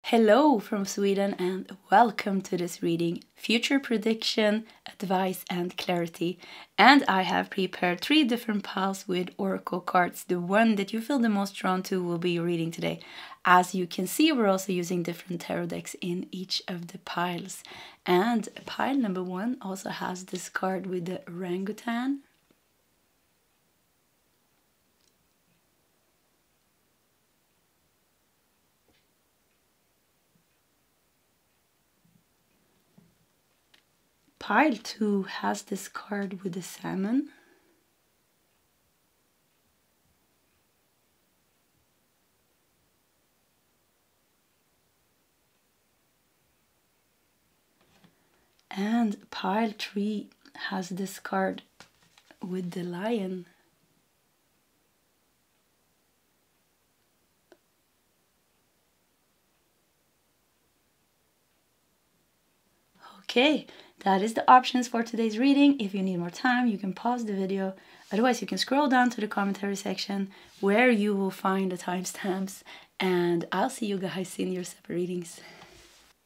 Hello from Sweden and welcome to this reading, Future Prediction, Advice and Clarity. And I have prepared 3 different piles with oracle cards. The one that you feel the most drawn to will be your reading today. As you can see, we're also using different tarot decks in each of the piles. And pile number 1 also has this card with the orangutan. Pile 2 has this card with the salmon. And pile 3 has this card with the lion. Okay, that is the options for today's reading. If you need more time, you can pause the video. Otherwise, you can scroll down to the commentary section where you will find the timestamps. And I'll see you guys in your separate readings.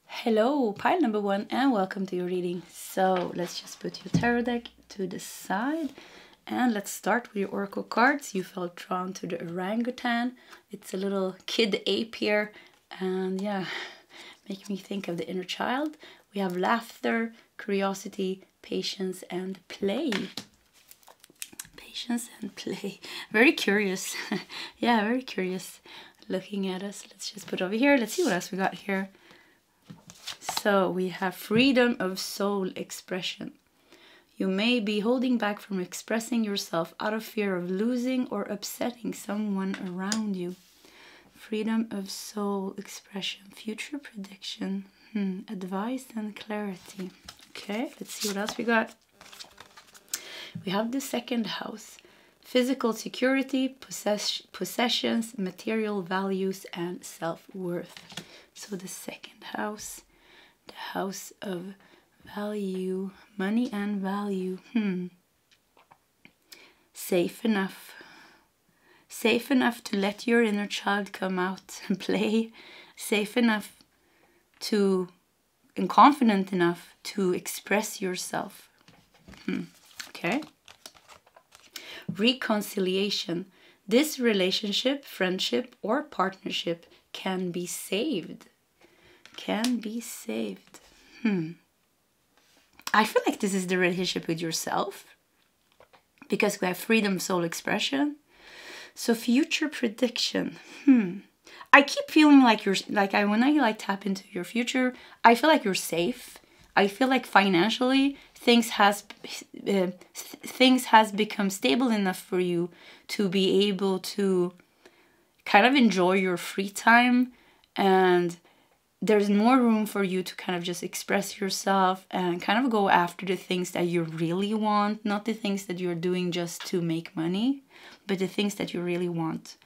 Hello, pile number 1, and welcome to your reading. So let's just put your tarot deck to the side. And let's start with your oracle cards. You felt drawn to the orangutan. It's a little kid ape here. And yeah, making me think of the inner child. We have laughter, curiosity, patience, and play. Patience and play. Very curious. Yeah, very curious looking at us. Let's just put it over here. Let's see what else we got here. So we have freedom of soul expression. You may be holding back from expressing yourself out of fear of losing or upsetting someone around you. Freedom of soul expression. Future prediction. Advice and clarity. Okay, let's see what else we got. We have the second house. Physical security, possessions, material values, and self-worth. So the second house, the house of value, money and value. Safe enough. Safe enough to let your inner child come out and play. Safe enough to, and confident enough to express yourself. Okay. Reconciliation. This relationship, friendship, or partnership can be saved. Can be saved. I feel like this is the relationship with yourself, because we have freedom, soul expression. So future prediction. I keep feeling like you're when I tap into your future, I feel like you're safe. I feel like financially things has become stable enough for you to be able to kind of enjoy your free time, and there's more room for you to kind of just express yourself and kind of go after the things that you really want, not the things that you're doing just to make money, but the things that you really want.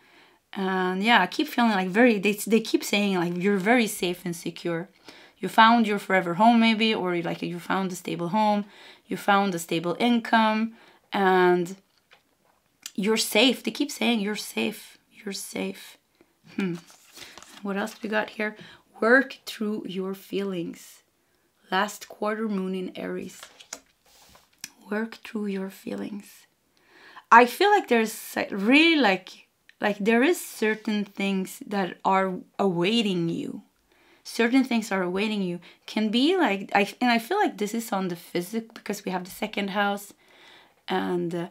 And yeah, I keep feeling like they keep saying like you're very safe and secure. You found your forever home maybe, or like you found a stable home, you found a stable income, and you're safe. They keep saying you're safe. You're safe. What else we got here? Work through your feelings. Last quarter moon in Aries. Work through your feelings. I feel like there's really like there is certain things that are awaiting you. Certain things are awaiting you. Can be like, and I feel like this is on the physical, because we have the second house, and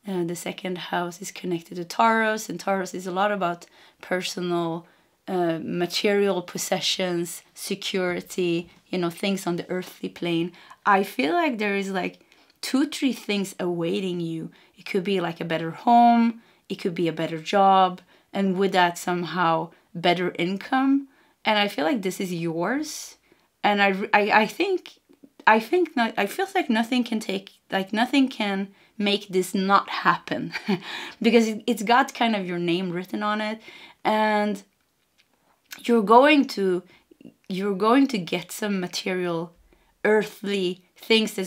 the second house is connected to Taurus, and Taurus is a lot about personal, material possessions, security, things on the earthly plane. I feel like there is like 2-3 things awaiting you. It could be like a better home. It could be a better job, and with that somehow better income. And I feel like this is yours. And I think not. I feel like nothing can make this not happen, because it's got kind of your name written on it, and you're going to get some material, earthly things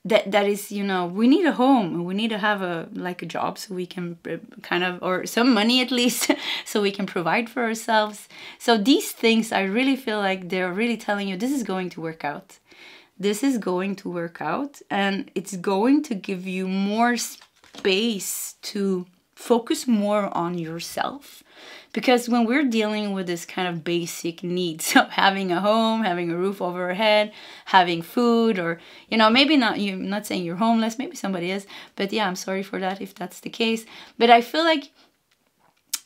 that is, you know, we need a home. We need to have a job so we can kind of, or some money at least, so we can provide for ourselves. So these things, I really feel like they're really telling you this is going to work out. This is going to work out, and it's going to give you more space to focus more on yourself. Because when we're dealing with this kind of basic needs of having a home, having a roof over our head, having food, or, you know, maybe not, you're not saying you're homeless, maybe somebody is, but yeah, I'm sorry for that if that's the case. But I feel like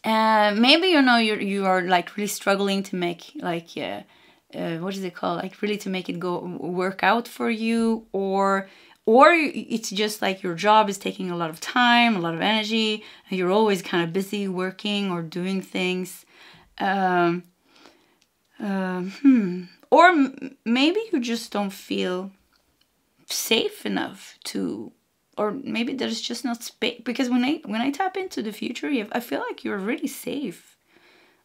maybe, you know, you are like really struggling to make like, what is it called? Like really to make it work out for you, or it's just like your job is taking a lot of time, a lot of energy, and you're always kind of busy working or doing things. Or maybe you just don't feel safe enough to, or maybe there's just not space. Because when I tap into the future, I feel like you're really safe,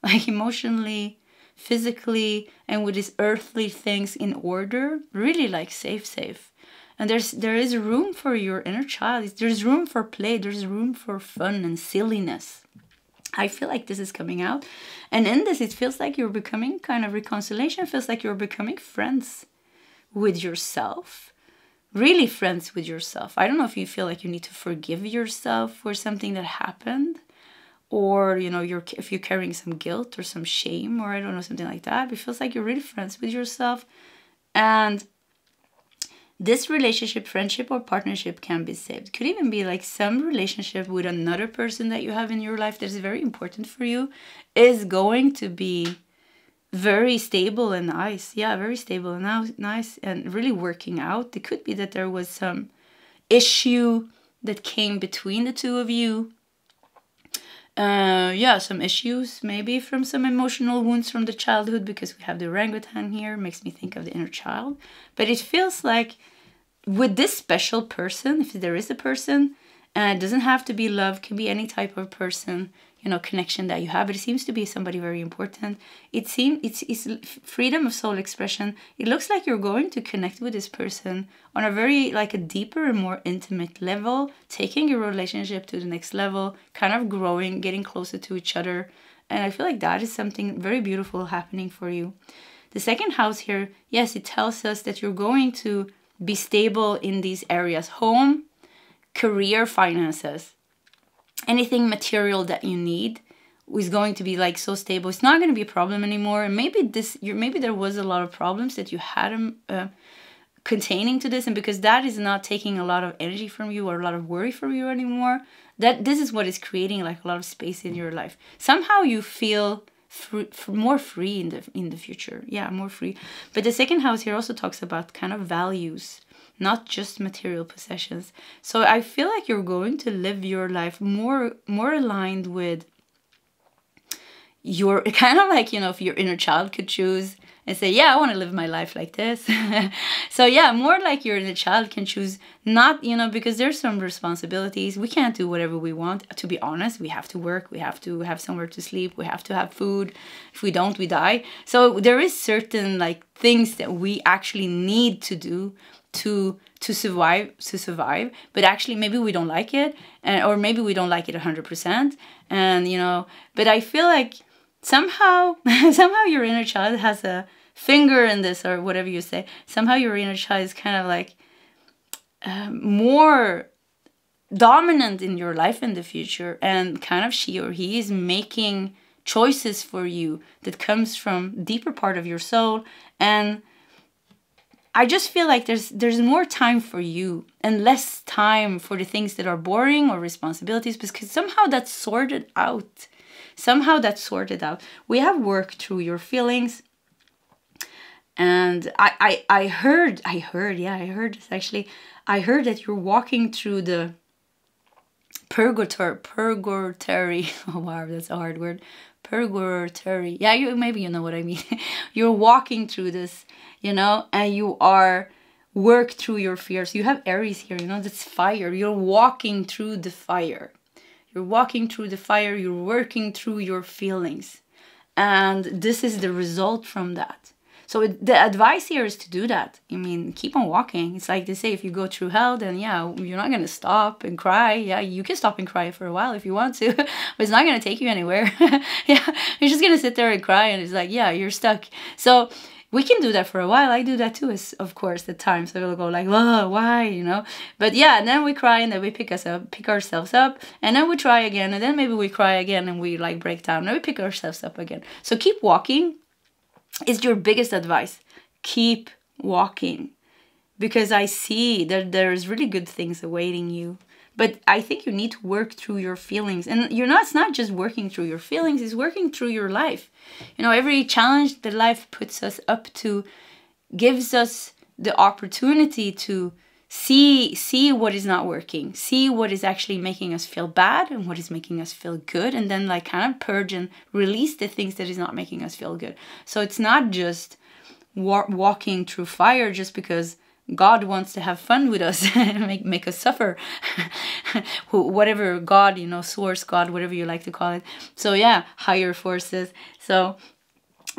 like emotionally, physically, and with these earthly things in order, really like safe. And there is room for your inner child. There's room for play. There's room for fun and silliness. I feel like this is coming out. And in this, it feels like you're becoming kind of reconciliation. It feels like you're becoming friends with yourself. Really friends with yourself. I don't know if you feel like you need to forgive yourself for something that happened. Or, you know, if you're carrying some guilt or some shame, or I don't know, something like that. But it feels like you're really friends with yourself. And this relationship, friendship, or partnership can be saved. It could even be like some relationship with another person that you have in your life that is very important for you is going to be very stable and nice. Yeah, very stable and nice and really working out. It could be that there was some issue that came between the two of you. Some issues, maybe from some emotional wounds from the childhood, because we have the orangutan here, makes me think of the inner child. But it feels like with this special person, if there is a person, and it doesn't have to be love, can be any type of person, you know, connection that you have, but it seems to be somebody very important. It's freedom of soul expression. It looks like you're going to connect with this person on a very, like a deeper and more intimate level, taking your relationship to the next level, kind of growing, getting closer to each other. And I feel like that is something very beautiful happening for you. The second house here, yes, it tells us that you're going to be stable in these areas: home, career, finances. Anything material that you need is going to be like so stable. It's not going to be a problem anymore. And maybe there was a lot of problems that you had containing to this, and because that is not taking a lot of energy from you or a lot of worry from you anymore, that this is what is creating like a lot of space in your life. Somehow you feel more free in the future. Yeah, more free. But the second house here also talks about kind of values, not just material possessions. So I feel like you're going to live your life more aligned with your, kind of like, you know, if your inner child could choose and say, yeah, I want to live my life like this. So yeah, more like your inner child can choose, not, you know, because there's some responsibilities. We can't do whatever we want. To be honest, we have to work. We have to have somewhere to sleep. We have to have food. If we don't, we die. So there is certain like things that we actually need to do to survive, but actually maybe we don't like it, or maybe we don't like it 100%, and you know, but I feel like somehow your inner child has a finger in this, or whatever you say. Somehow your inner child is kind of like more dominant in your life in the future, and kind of she or he is making choices for you that comes from deeper part of your soul. And I just feel like there's more time for you and less time for the things that are boring or responsibilities, because somehow that's sorted out. We have worked through your feelings. And I heard this actually. I heard that you're walking through the purgatory. Oh wow, that's a hard word. Purgatory. Yeah, maybe you know what I mean. You're walking through this, you know, and you are work through your fears. You have Aries here, you know, that's fire. You're walking through the fire. You're walking through the fire. You're working through your feelings. And this is the result from that. So the advice here is to do that. I mean, keep on walking. It's like they say, if you go through hell, then yeah, you're not going to stop and cry. Yeah, you can stop and cry for a while if you want to, but it's not going to take you anywhere. Yeah, you're just going to sit there and cry, and it's like, yeah, you're stuck. So we can do that for a while. I do that too, of course, at times. So we'll go like, oh, why, you know? But yeah, and then we cry, and then we pick ourselves up, and then we try again, and then maybe we cry again, and we like break down, and we pick ourselves up again. So keep walking is your biggest advice. Keep walking, because I see that there's really good things awaiting you. But I think you need to work through your feelings. And it's not just working through your feelings, it's working through your life. You know, every challenge that life puts us up to gives us the opportunity to see what is not working, see what is actually making us feel bad and what is making us feel good, and then like kind of purge and release the things that is not making us feel good. So it's not just walking through fire just because God wants to have fun with us and make us suffer. Whatever God, you know, source God, whatever you like to call it. So yeah, higher forces. So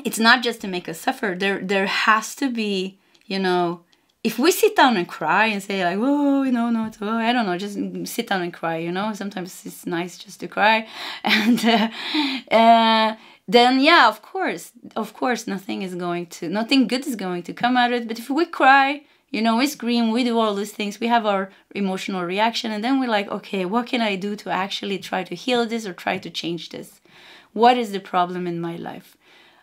it's not just to make us suffer. There has to be, you know, if we sit down and cry and say like, oh, you know, no, it's, oh, I don't know, just sit down and cry, you know. Sometimes it's nice just to cry. And then yeah, of course, nothing good is going to come out of it. But if we cry, you know, we scream, we do all these things, we have our emotional reaction, and then we're like, okay, what can I do to actually try to heal this or try to change this? What is the problem in my life?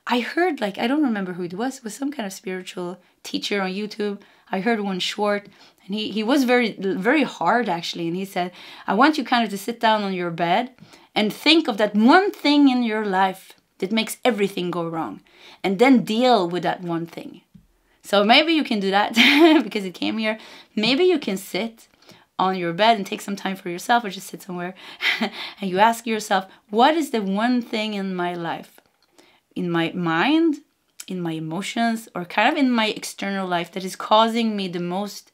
I heard, like, I don't remember who it was some kind of spiritual teacher on YouTube. I heard one short, and he was very, very hard actually, and he said, I want you kind of to sit down on your bed and think of that one thing in your life that makes everything go wrong, and then deal with that one thing. So maybe you can do that because it came here. Maybe you can sit on your bed and take some time for yourself, or just sit somewhere and you ask yourself, what is the one thing in my life, in my mind, in my emotions, or kind of in my external life that is causing me the most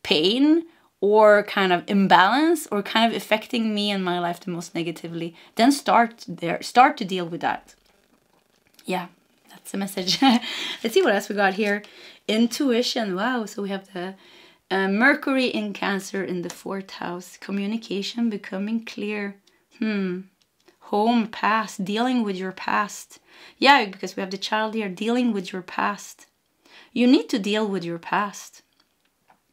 pain or kind of imbalance or kind of affecting me and my life the most negatively? Then start there. Start to deal with that. Yeah. That's the message. Let's see what else we got here. Intuition. Wow. So we have the Mercury in Cancer in the 4th house. Communication, becoming clear. Home, past, dealing with your past. Yeah, because we have the child here, dealing with your past. You need to deal with your past.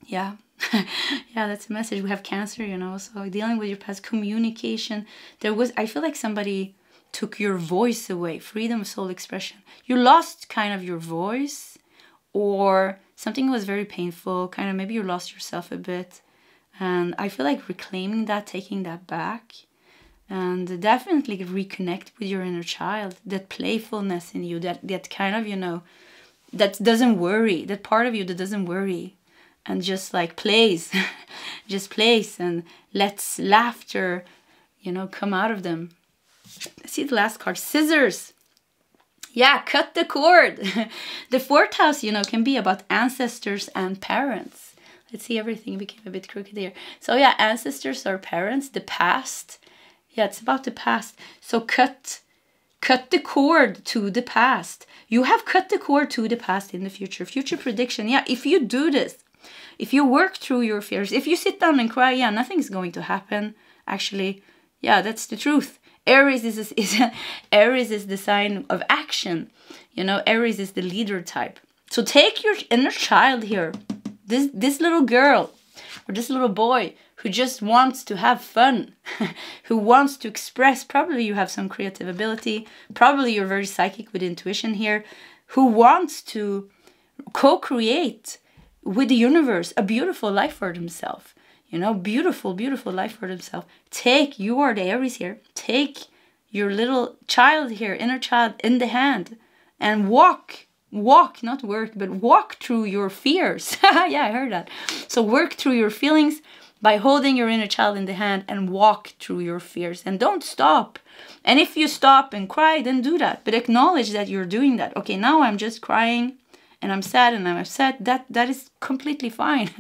Yeah. Yeah, that's the message. We have Cancer, you know, so dealing with your past, communication. I feel like somebody took your voice away, freedom of soul expression. You lost kind of your voice, or something was very painful, kind of maybe you lost yourself a bit. And I feel like reclaiming that, taking that back, and definitely reconnect with your inner child, that playfulness in you, that kind of, you know, that doesn't worry, that part of you that doesn't worry, and just like plays, just plays and lets laughter, you know, come out of them. Let's see the last card, Scissors. Yeah, cut the cord. The 4th house, you know, can be about ancestors and parents. Let's see, everything became a bit crooked here. So yeah, ancestors or parents, the past. Yeah, it's about the past. So cut the cord to the past. You have cut the cord to the past in the future. Future prediction. Yeah, if you do this, if you work through your fears, if you sit down and cry, yeah, nothing's going to happen. Actually, yeah, that's the truth. Aries is the sign of action. You know, Aries is the leader type. So take your inner child here, this little girl or this little boy who just wants to have fun, who wants to express. Probably you have some creative ability. Probably you're very psychic with intuition here, who wants to co-create with the universe a beautiful life for himself. You know, beautiful, beautiful life for themselves. You are the Aries here. Take your little child here, inner child, in the hand and walk, not work, but walk through your fears. Yeah, I heard that. So work through your feelings by holding your inner child in the hand and walk through your fears. And don't stop. And if you stop and cry, then do that. But acknowledge that you're doing that. Okay, now I'm just crying, and I'm sad and I'm upset. That is completely fine.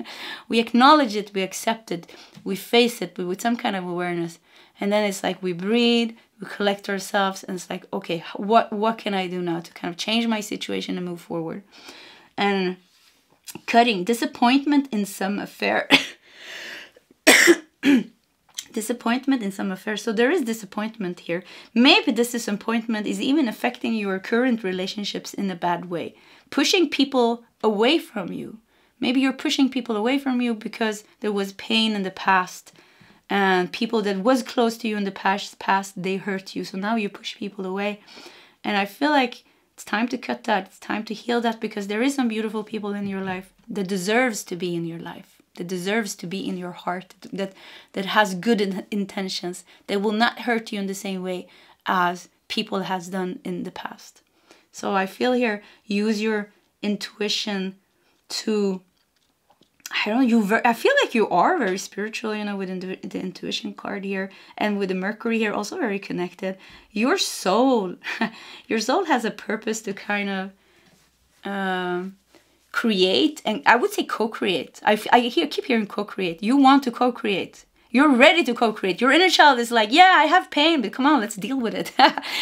We acknowledge it, we accept it, we face it, but with some kind of awareness. And then it's like we breathe, we collect ourselves, and it's like, okay, what can I do now to kind of change my situation and move forward? And cutting disappointment in some affair. Disappointment in some affair. So there is disappointment here. Maybe this disappointment is even affecting your current relationships in a bad way, pushing people away from you. Maybe you're pushing people away from you because there was pain in the past, and people that was close to you in the past, they hurt you. So now you push people away. And I feel like it's time to cut that. It's time to heal that, because there is some beautiful people in your life that deserves to be in your life, that deserves to be in your heart, that has good intentions, that will not hurt you in the same way as people has done in the past. So I feel here, use your intuition to, I don't know, I feel like you are very spiritual, you know, with the intuition card here, and with the Mercury here, also very connected. Your soul, your soul has a purpose to kind of create, and I would say co-create. I keep hearing co-create. You want to co-create. You're ready to co-create. Your inner child is like, yeah, I have pain, but come on, let's deal with it.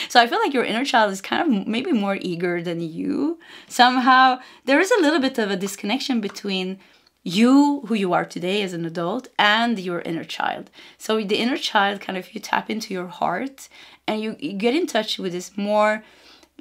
So I feel like your inner child is kind of maybe more eager than you. Somehow, there is a little bit of a disconnection between you, who you are today as an adult, and your inner child. So the inner child, kind of, you tap into your heart and you get in touch with this more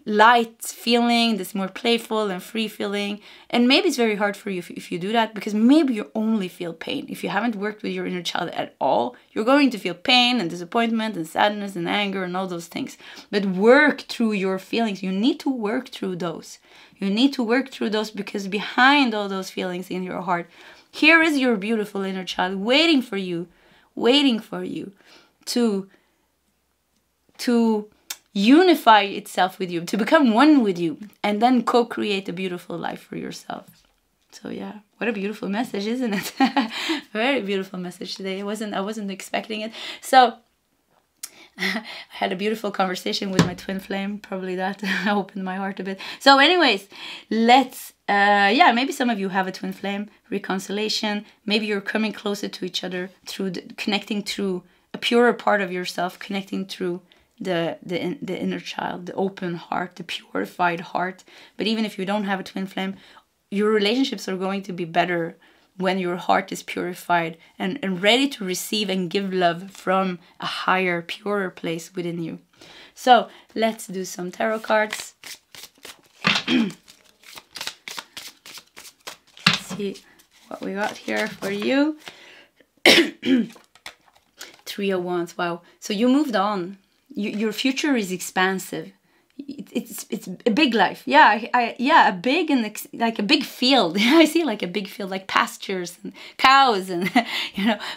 light feeling, this more playful and free feeling. And maybe it's very hard for you if you do that, because maybe you only feel pain. If you haven't worked with your inner child at all, you're going to feel pain and disappointment and sadness and anger and all those things. But work through your feelings. You need to work through those. You need to work through those, because behind all those feelings in your heart, here is your beautiful inner child waiting for you to unify itself with you, to become one with you, and then co-create a beautiful life for yourself. So yeah, what a beautiful message, isn't it? Very beautiful message today. I wasn't expecting it. So I had a beautiful conversation with my twin flame. Probably that opened my heart a bit. So anyways, let's, maybe some of you have a twin flame, reconciliation. Maybe you're coming closer to each other through connecting through a purer part of yourself, connecting through the inner child, the open heart, the purified heart. But even if you don't have a twin flame, your relationships are going to be better when your heart is purified and ready to receive and give love from a higher, purer place within you. So let's do some tarot cards. Let's see what we got here for you. 3 of Wands. Wow. So you moved on. Your future is expansive. It's a big life. Yeah, a big and like a big field. I see like a big field, like pastures and cows and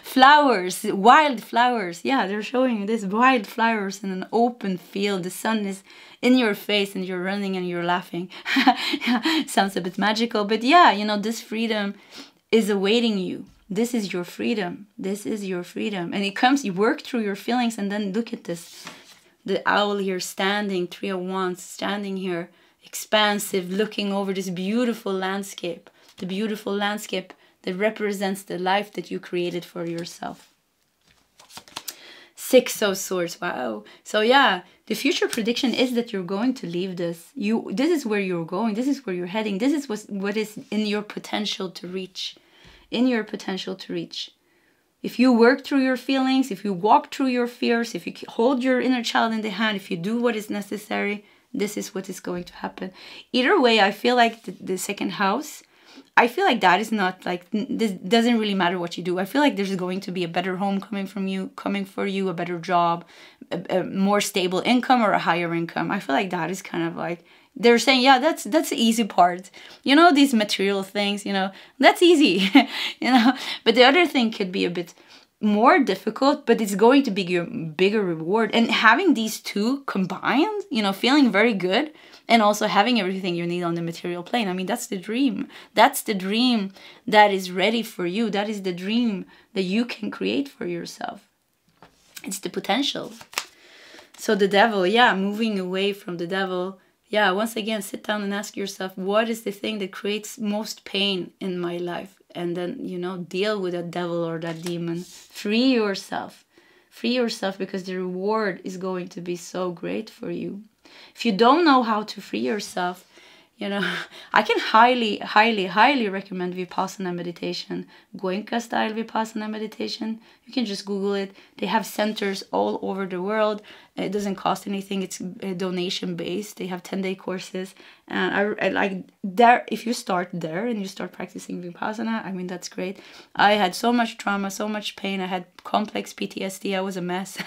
flowers, wild flowers. Yeah, they're showing you this wild flowers in an open field. The sun is in your face and you're running and you're laughing. Sounds a bit magical, but yeah, this freedom is awaiting you. This is your freedom. This is your freedom. And it comes, you work through your feelings, and then look at this. The owl here standing, 3 of Wands, standing here, expansive, looking over this beautiful landscape. The beautiful landscape that represents the life that you created for yourself. 6 of Swords, wow. So yeah, the future prediction is that you're going to leave this. This is where you're going. This is where you're heading. This is what is in your potential to reach. In your potential to reach. If you work through your feelings, if you walk through your fears, if you hold your inner child in the hand, if you do what is necessary, this is what is going to happen. Either way, I feel like the second house, I feel like that is not like, this doesn't really matter what you do. I feel like there's going to be a better home coming for you, a better job, a more stable income or a higher income. I feel like that is kind of like, they're saying, yeah, that's the easy part. These material things, that's easy, But the other thing could be a bit more difficult, but it's going to be a bigger reward. And having these two combined, feeling very good and also having everything you need on the material plane. I mean, that's the dream. That's the dream that is ready for you. That is the dream that you can create for yourself. It's the potential. So the devil, yeah, moving away from the devil. Yeah, once again, sit down and ask yourself, what is the thing that creates most pain in my life? And then, deal with that devil or that demon. Free yourself. Free yourself, because the reward is going to be so great for you. If you don't know how to free yourself, you know, I can highly, highly, highly recommend Vipassana meditation, Goenka style Vipassana meditation. You can just Google it. They have centers all over the world. It doesn't cost anything. It's donation based. They have 10-day courses. And I like there, if you start there and you start practicing Vipassana, I mean, that's great. I had so much trauma, so much pain. I had complex PTSD. I was a mess.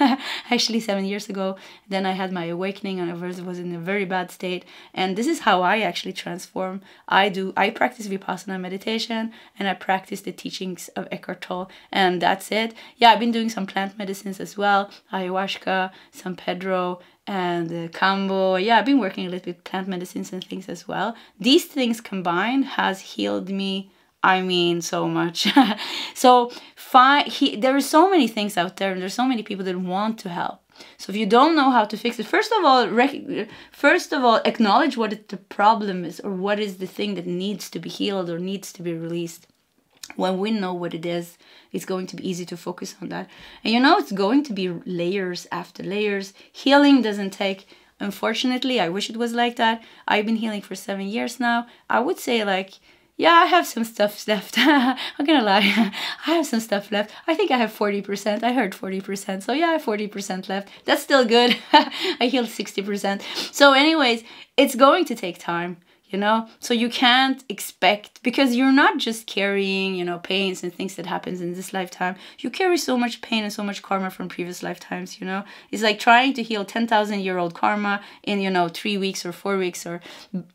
Actually, 7 years ago. Then I had my awakening and I was in a very bad state. And this is how I actually transform. I practice Vipassana meditation and I practice the teachings of Eckhart Tolle. And that's it. Yeah, I've been doing some plant medicines as well. Ayahuasca, San Pedro, and Kambo. Yeah, I've been working a little bit with plant medicines and things as well. These things combined has healed me, I mean, so much. So there are so many things out there, and there's so many people that want to help. So if you don't know how to fix it, first of all, acknowledge what the problem is, or what is the thing that needs to be healed or needs to be released. When we know what it is, it's going to be easy to focus on that. And you know, it's going to be layers after layers. Healing doesn't take, unfortunately, I wish it was like that. I've been healing for 7 years now. I would say like, yeah, I have some stuff left. I'm gonna lie. I have some stuff left. I think I have 40%. I heard 40%. So yeah, I have 40% left. That's still good. I healed 60%. So anyways, it's going to take time. You know, so you can't expect, because you're not just carrying, you know, pains and things that happens in this lifetime. You carry so much pain and so much karma from previous lifetimes, you know. It's like trying to heal 10,000-year-old karma in, you know, 3 weeks or 4 weeks or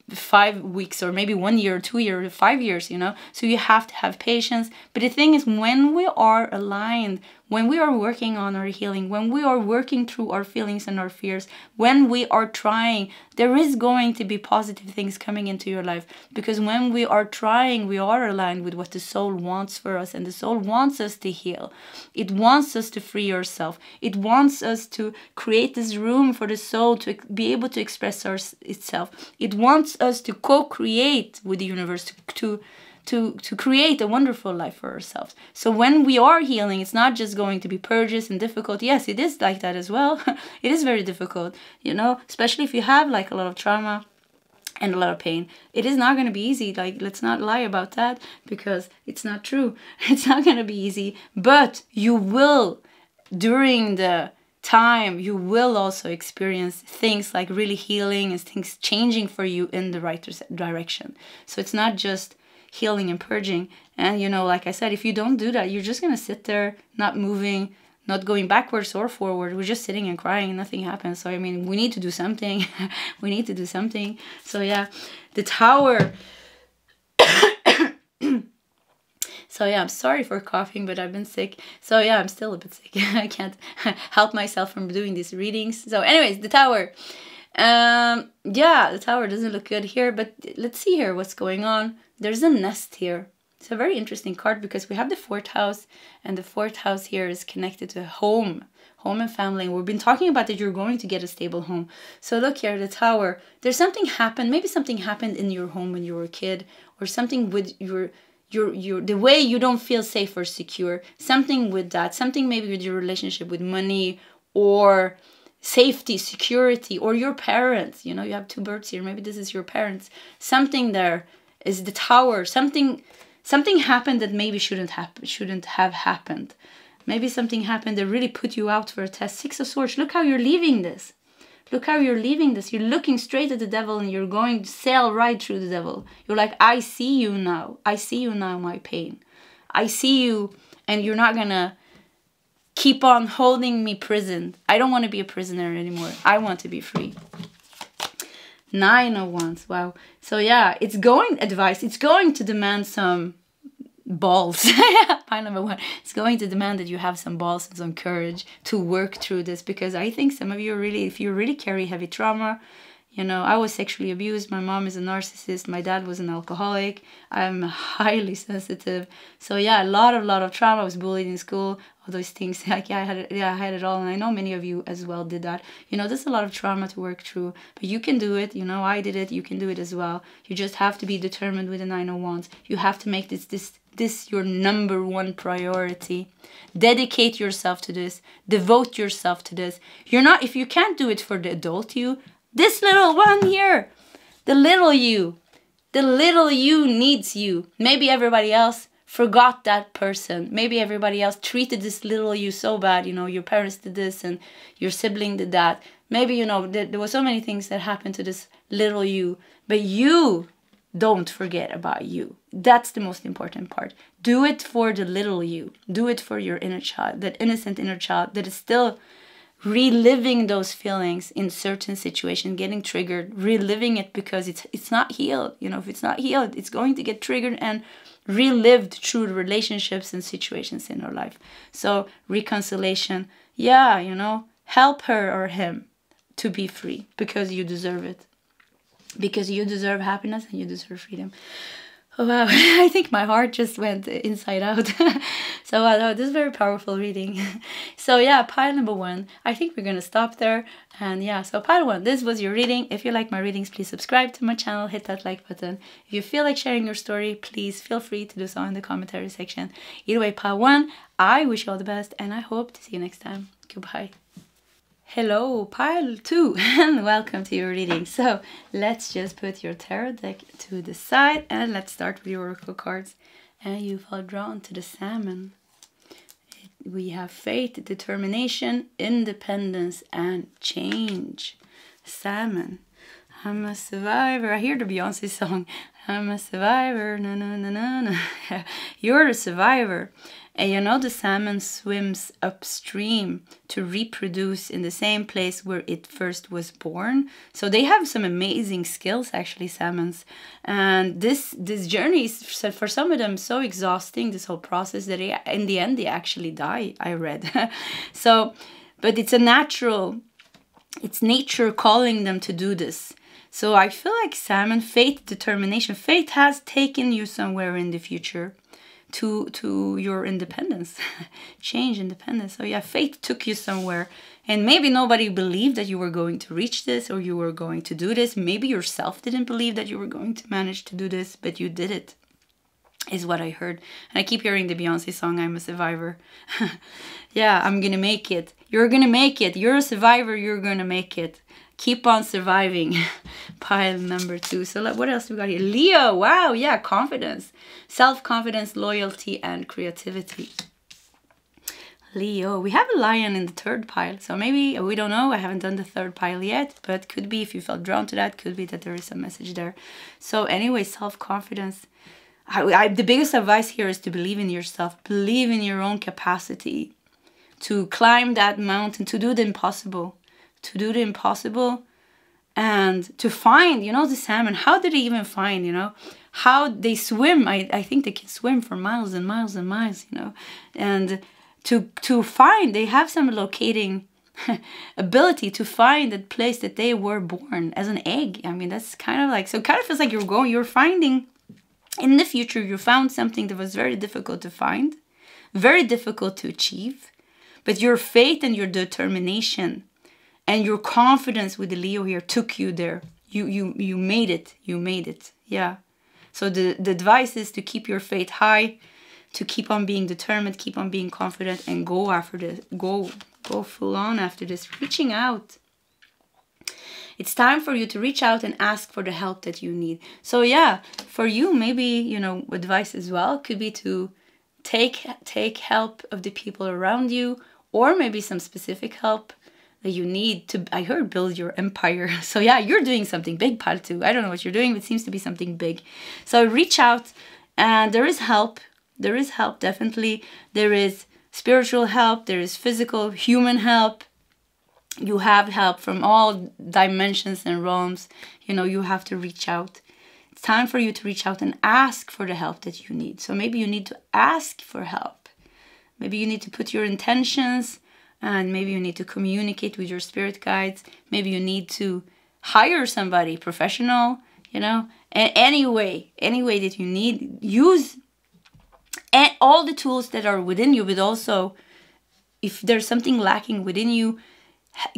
5 weeks or maybe 1 year or 2 years or 5 years, you know. So you have to have patience. But the thing is, when we are aligned, when we are working on our healing, when we are working through our feelings and our fears, when we are trying, there is going to be positive things coming into your life. Because when we are trying, we are aligned with what the soul wants for us. And the soul wants us to heal. It wants us to free ourselves. It wants us to create this room for the soul to be able to express itself. It wants us to co-create with the universe, to create a wonderful life for ourselves. So when we are healing, it's not just going to be purges and difficult. Yes, it is like that as well. It is very difficult, you know, especially if you have like a lot of trauma and a lot of pain. It is not going to be easy. Like, let's not lie about that, because it's not true. It's not going to be easy, but you will, during the time, you will also experience things like really healing and things changing for you in the right direction. So it's not just healing and purging. And, you know, like I said, if you don't do that, you're just going to sit there, not moving, not going backwards or forward. We're just sitting and crying and nothing happens. So, I mean, we need to do something. We need to do something. So, yeah, the Tower. So, yeah, I'm sorry for coughing, but I've been sick. So, yeah, I'm still a bit sick. I can't help myself from doing these readings. So, anyways, the Tower. Yeah, the Tower doesn't look good here, but let's see here what's going on. There's a nest here. It's a very interesting card, because we have the 4th house, and the 4th house here is connected to home and family. And we've been talking about that you're going to get a stable home. So look here, the Tower. There's something happened. Maybe something happened in your home when you were a kid, or something with the way you don't feel safe or secure. Something with that. Something maybe with your relationship with money, or safety, security, or your parents. You know, you have 2 birds here. Maybe this is your parents. Something there is the Tower. Something happened that maybe shouldn't have happened. Maybe something happened that really put you out for a test. 6 of Swords. Look how you're leaving this. Look how you're leaving this. You're looking straight at the devil, and you're going to sail right through the devil. You're like, I see you now. I see you now, my pain. I see you, and you're not gonna keep on holding me prisoned. I don't want to be a prisoner anymore. I want to be free. 9 of Wands. Wow. So yeah, it's going to demand some balls. Pile number 1. It's going to demand that you have some balls and some courage to work through this, because I think some of you really, if you really carry heavy trauma, You know, I was sexually abused. My mom is a narcissist. My dad was an alcoholic. I'm highly sensitive. So yeah, a lot of trauma. I was bullied in school. All those things. Like I had it all. And I know many of you as well did that. You know, there's a lot of trauma to work through. But you can do it. You know, I did it. You can do it as well. You just have to be determined with the 9 of Wands. You have to make this your number one priority. Dedicate yourself to this. Devote yourself to this. If you can't do it for the adult you, this little one here, the little you needs you. Maybe everybody else forgot that person. Maybe everybody else treated this little you so bad. You know, your parents did this and your sibling did that. Maybe, you know, there were so many things that happened to this little you. But you don't forget about you. That's the most important part. Do it for the little you. Do it for your inner child, that innocent inner child that is still reliving those feelings in certain situations, getting triggered, reliving it because it's not healed. You know, if it's not healed, it's going to get triggered and relived through the relationships and situations in our life. So reconciliation, yeah, you know, help her or him to be free because you deserve it. Because you deserve happiness and you deserve freedom. Oh wow, I think my heart just went inside out. So wow, this is very powerful reading. So yeah, pile number 1. I think we're gonna stop there. And yeah, so pile 1, this was your reading. If you like my readings, please subscribe to my channel, hit that like button. If you feel like sharing your story, please feel free to do so in the commentary section. Either way, pile 1, I wish you all the best and I hope to see you next time. Goodbye. Hello, pile 2, and welcome to your reading. So let's just put your tarot deck to the side and let's start with your oracle cards. And you felt drawn to the Salmon. We have faith, determination, independence, and change. Salmon. I'm a survivor. I hear the Beyonce song. I'm a survivor. Na na na na na. You're a survivor. And you know the salmon swims upstream to reproduce in the same place where it first was born. So they have some amazing skills, actually, salmons. And this journey is, for some of them, so exhausting, this whole process, that in the end they actually die, I read. So, but it's it's nature calling them to do this. So I feel like salmon, faith, determination. Faith has taken you somewhere in the future to your independence. Change, independence. So yeah, faith took you somewhere. And maybe nobody believed that you were going to reach this or you were going to do this. Maybe yourself didn't believe that you were going to manage to do this, but you did it, is what I heard. And I keep hearing the Beyonce song, I'm a survivor. Yeah, I'm gonna make it. You're gonna make it. You're a survivor, you're gonna make it. Keep on surviving. Pile number 2. So what else we got here? Leo. Wow. Yeah. Confidence. Self-confidence, loyalty, and creativity. Leo. We have a lion in the 3rd pile. So maybe, we don't know. I haven't done the 3rd pile yet. But could be, if you felt drawn to that, could be that there is a message there. So anyway, self-confidence. The biggest advice here is to believe in yourself. Believe in your own capacity to climb that mountain, to do the impossible. To do the impossible and to find, you know, the salmon. How did they even find, you know, how they swim? I think they can swim for miles and miles and miles, you know, and to find, they have some locating ability to find the place that they were born as an egg. I mean, that's kind of like, so it kind of feels like you're finding in the future, you found something that was very difficult to find, very difficult to achieve, but your faith and your determination and your confidence with the Leo here took you there. You made it. You made it. Yeah. So the advice is to keep your faith high, to keep on being determined, keep on being confident, and go after this. Go full on after this. Reaching out. It's time for you to reach out and ask for the help that you need. So yeah, for you, maybe, you know, advice as well could be to take help of the people around you, or maybe some specific help that you need to, I heard, build your empire. So yeah, you're doing something big, pile 2. I don't know what you're doing, but it seems to be something big. So reach out, and there is help. There is help, definitely. There is spiritual help. There is physical, human help. You have help from all dimensions and realms. You know, you have to reach out. It's time for you to reach out and ask for the help that you need. So maybe you need to ask for help. Maybe you need to put your intentions, and maybe you need to communicate with your spirit guides. Maybe you need to hire somebody professional, you know, and any way that you need, use all the tools that are within you, but also if there's something lacking within you,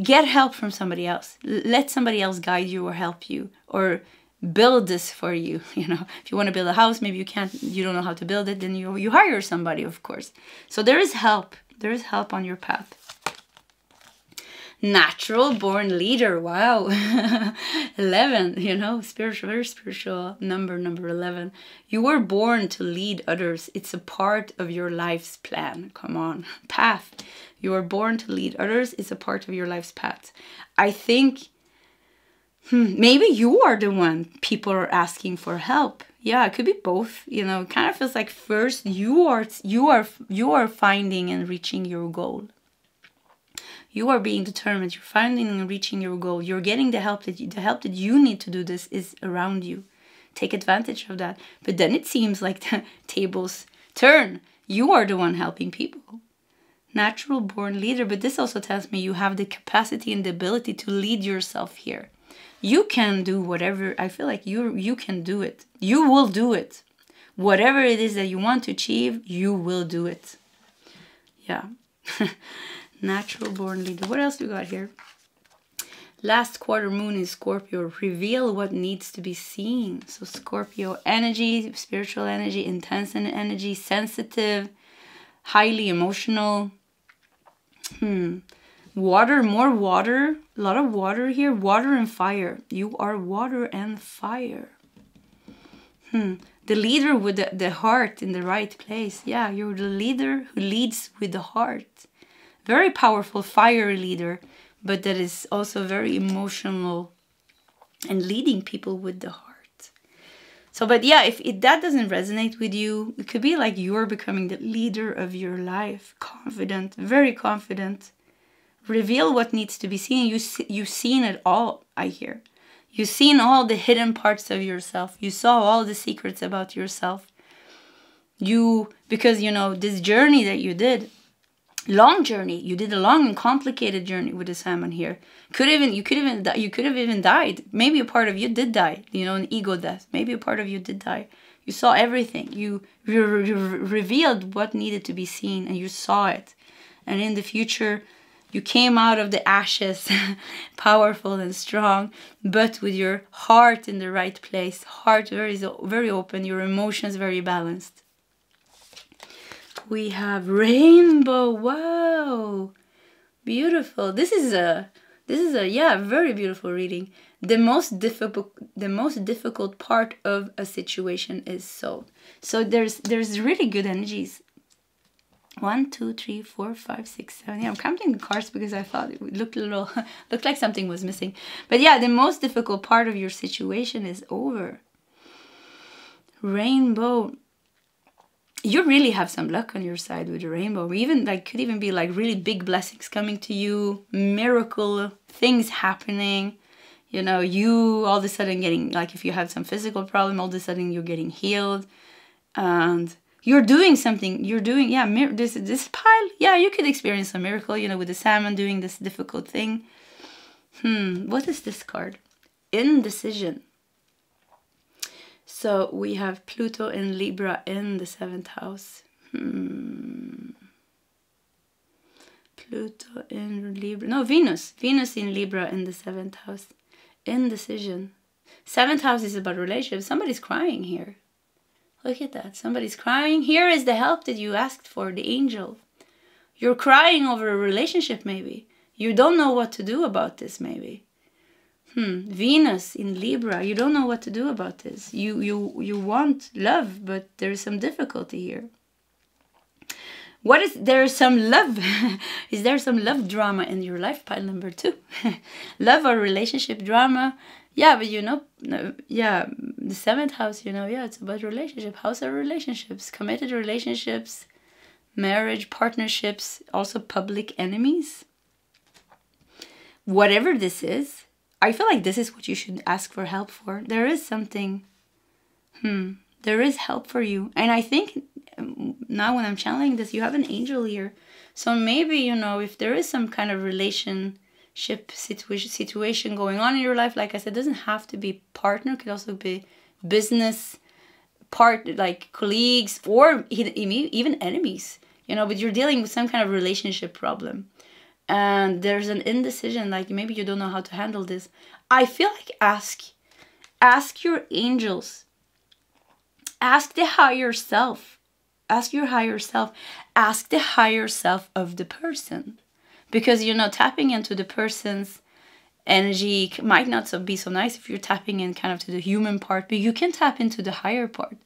get help from somebody else. Let somebody else guide you or help you or build this for you. You know, if you want to build a house, maybe you don't know how to build it, then you hire somebody, of course. So there is help. There is help on your path. Natural born leader. Wow. 11, you know, spiritual, very spiritual number 11. You were born to lead others. It's a part of your life's plan. Come on. Path. You were born to lead others. It's a part of your life's path. I think maybe you are the one people are asking for help. Yeah, it could be both. You know, it kind of feels like first you are finding and reaching your goal. You are being determined. You're finding and reaching your goal. You're getting the help that you need to do this is around you. Take advantage of that. But then it seems like the tables turn. You are the one helping people. Natural born leader. But this also tells me you have the capacity and the ability to lead yourself here. You can do whatever. I feel like you can do it. You will do it. Whatever it is that you want to achieve, you will do it. Yeah. Natural born leader. What else we got here? Last quarter moon in Scorpio. Reveal what needs to be seen. So Scorpio energy, spiritual energy, intense energy, sensitive, highly emotional. Water, more water. A lot of water here. Water and fire. You are water and fire. The leader with the heart in the right place. Yeah, you're the leader who leads with the heart. Very powerful fire leader, but that is also very emotional and leading people with the heart. So, but yeah, if that doesn't resonate with you, it could be like you're becoming the leader of your life. Confident, very confident. Reveal what needs to be seen. You've seen it all, I hear. You've seen all the hidden parts of yourself. You saw all the secrets about yourself. Because, you know, this journey that you did, long journey. You did a long and complicated journey with the salmon here. You could have even died. Maybe a part of you did die. You know, an ego death. Maybe a part of you did die. You saw everything. You revealed what needed to be seen, and you saw it. And in the future, you came out of the ashes, powerful and strong, but with your heart in the right place. Heart very, very open. Your emotions very balanced. We have rainbow. Wow, beautiful. This is a very beautiful reading. The most difficult part of a situation is solved. So there's really good energies. 1, 2, 3, 4, 5, 6, 7. Yeah, I'm counting the cards because I thought it looked looked like something was missing. But yeah, the most difficult part of your situation is over. Rainbow. You really have some luck on your side with the rainbow. Even could even be like really big blessings coming to you, miracle things happening. You know, you all of a sudden getting, like, if you have some physical problem, all of a sudden you're getting healed, and you're doing something. You're doing, yeah, this pile. Yeah, you could experience a miracle. You know, with the salmon doing this difficult thing. What is this card? Indecision. So we have Pluto in Libra in the 7th house. Pluto in Libra. No, Venus. Venus in Libra in the 7th house. Indecision. 7th house is about relationships. Somebody's crying here. Look at that. Somebody's crying. Here is the help that you asked for, the angel. You're crying over a relationship, maybe. You don't know what to do about this, maybe. Venus in Libra. You don't know what to do about this. You want love, but there's some difficulty here. There's some love. Is there some love drama in your life? Pile number 2. Love or relationship drama. Yeah, but you know, yeah, the 7th house, you know, yeah, it's about relationship. House of relationships, committed relationships, marriage, partnerships, also public enemies. Whatever this is, I feel like this is what you should ask for help for. There is something, there is help for you. And I think now when I'm channeling this, you have an angel here. So maybe, you know, if there is some kind of relationship situation going on in your life. Like I said, it doesn't have to be partner, it could also be business like colleagues, or even enemies, you know, but you're dealing with some kind of relationship problem. And there's an indecision, like maybe you don't know how to handle this. I feel like ask your angels, ask the higher self, ask your higher self, ask the higher self of the person. Because, you know, tapping into the person's energy might not be so nice if you're tapping in kind of to the human part, but you can tap into the higher part.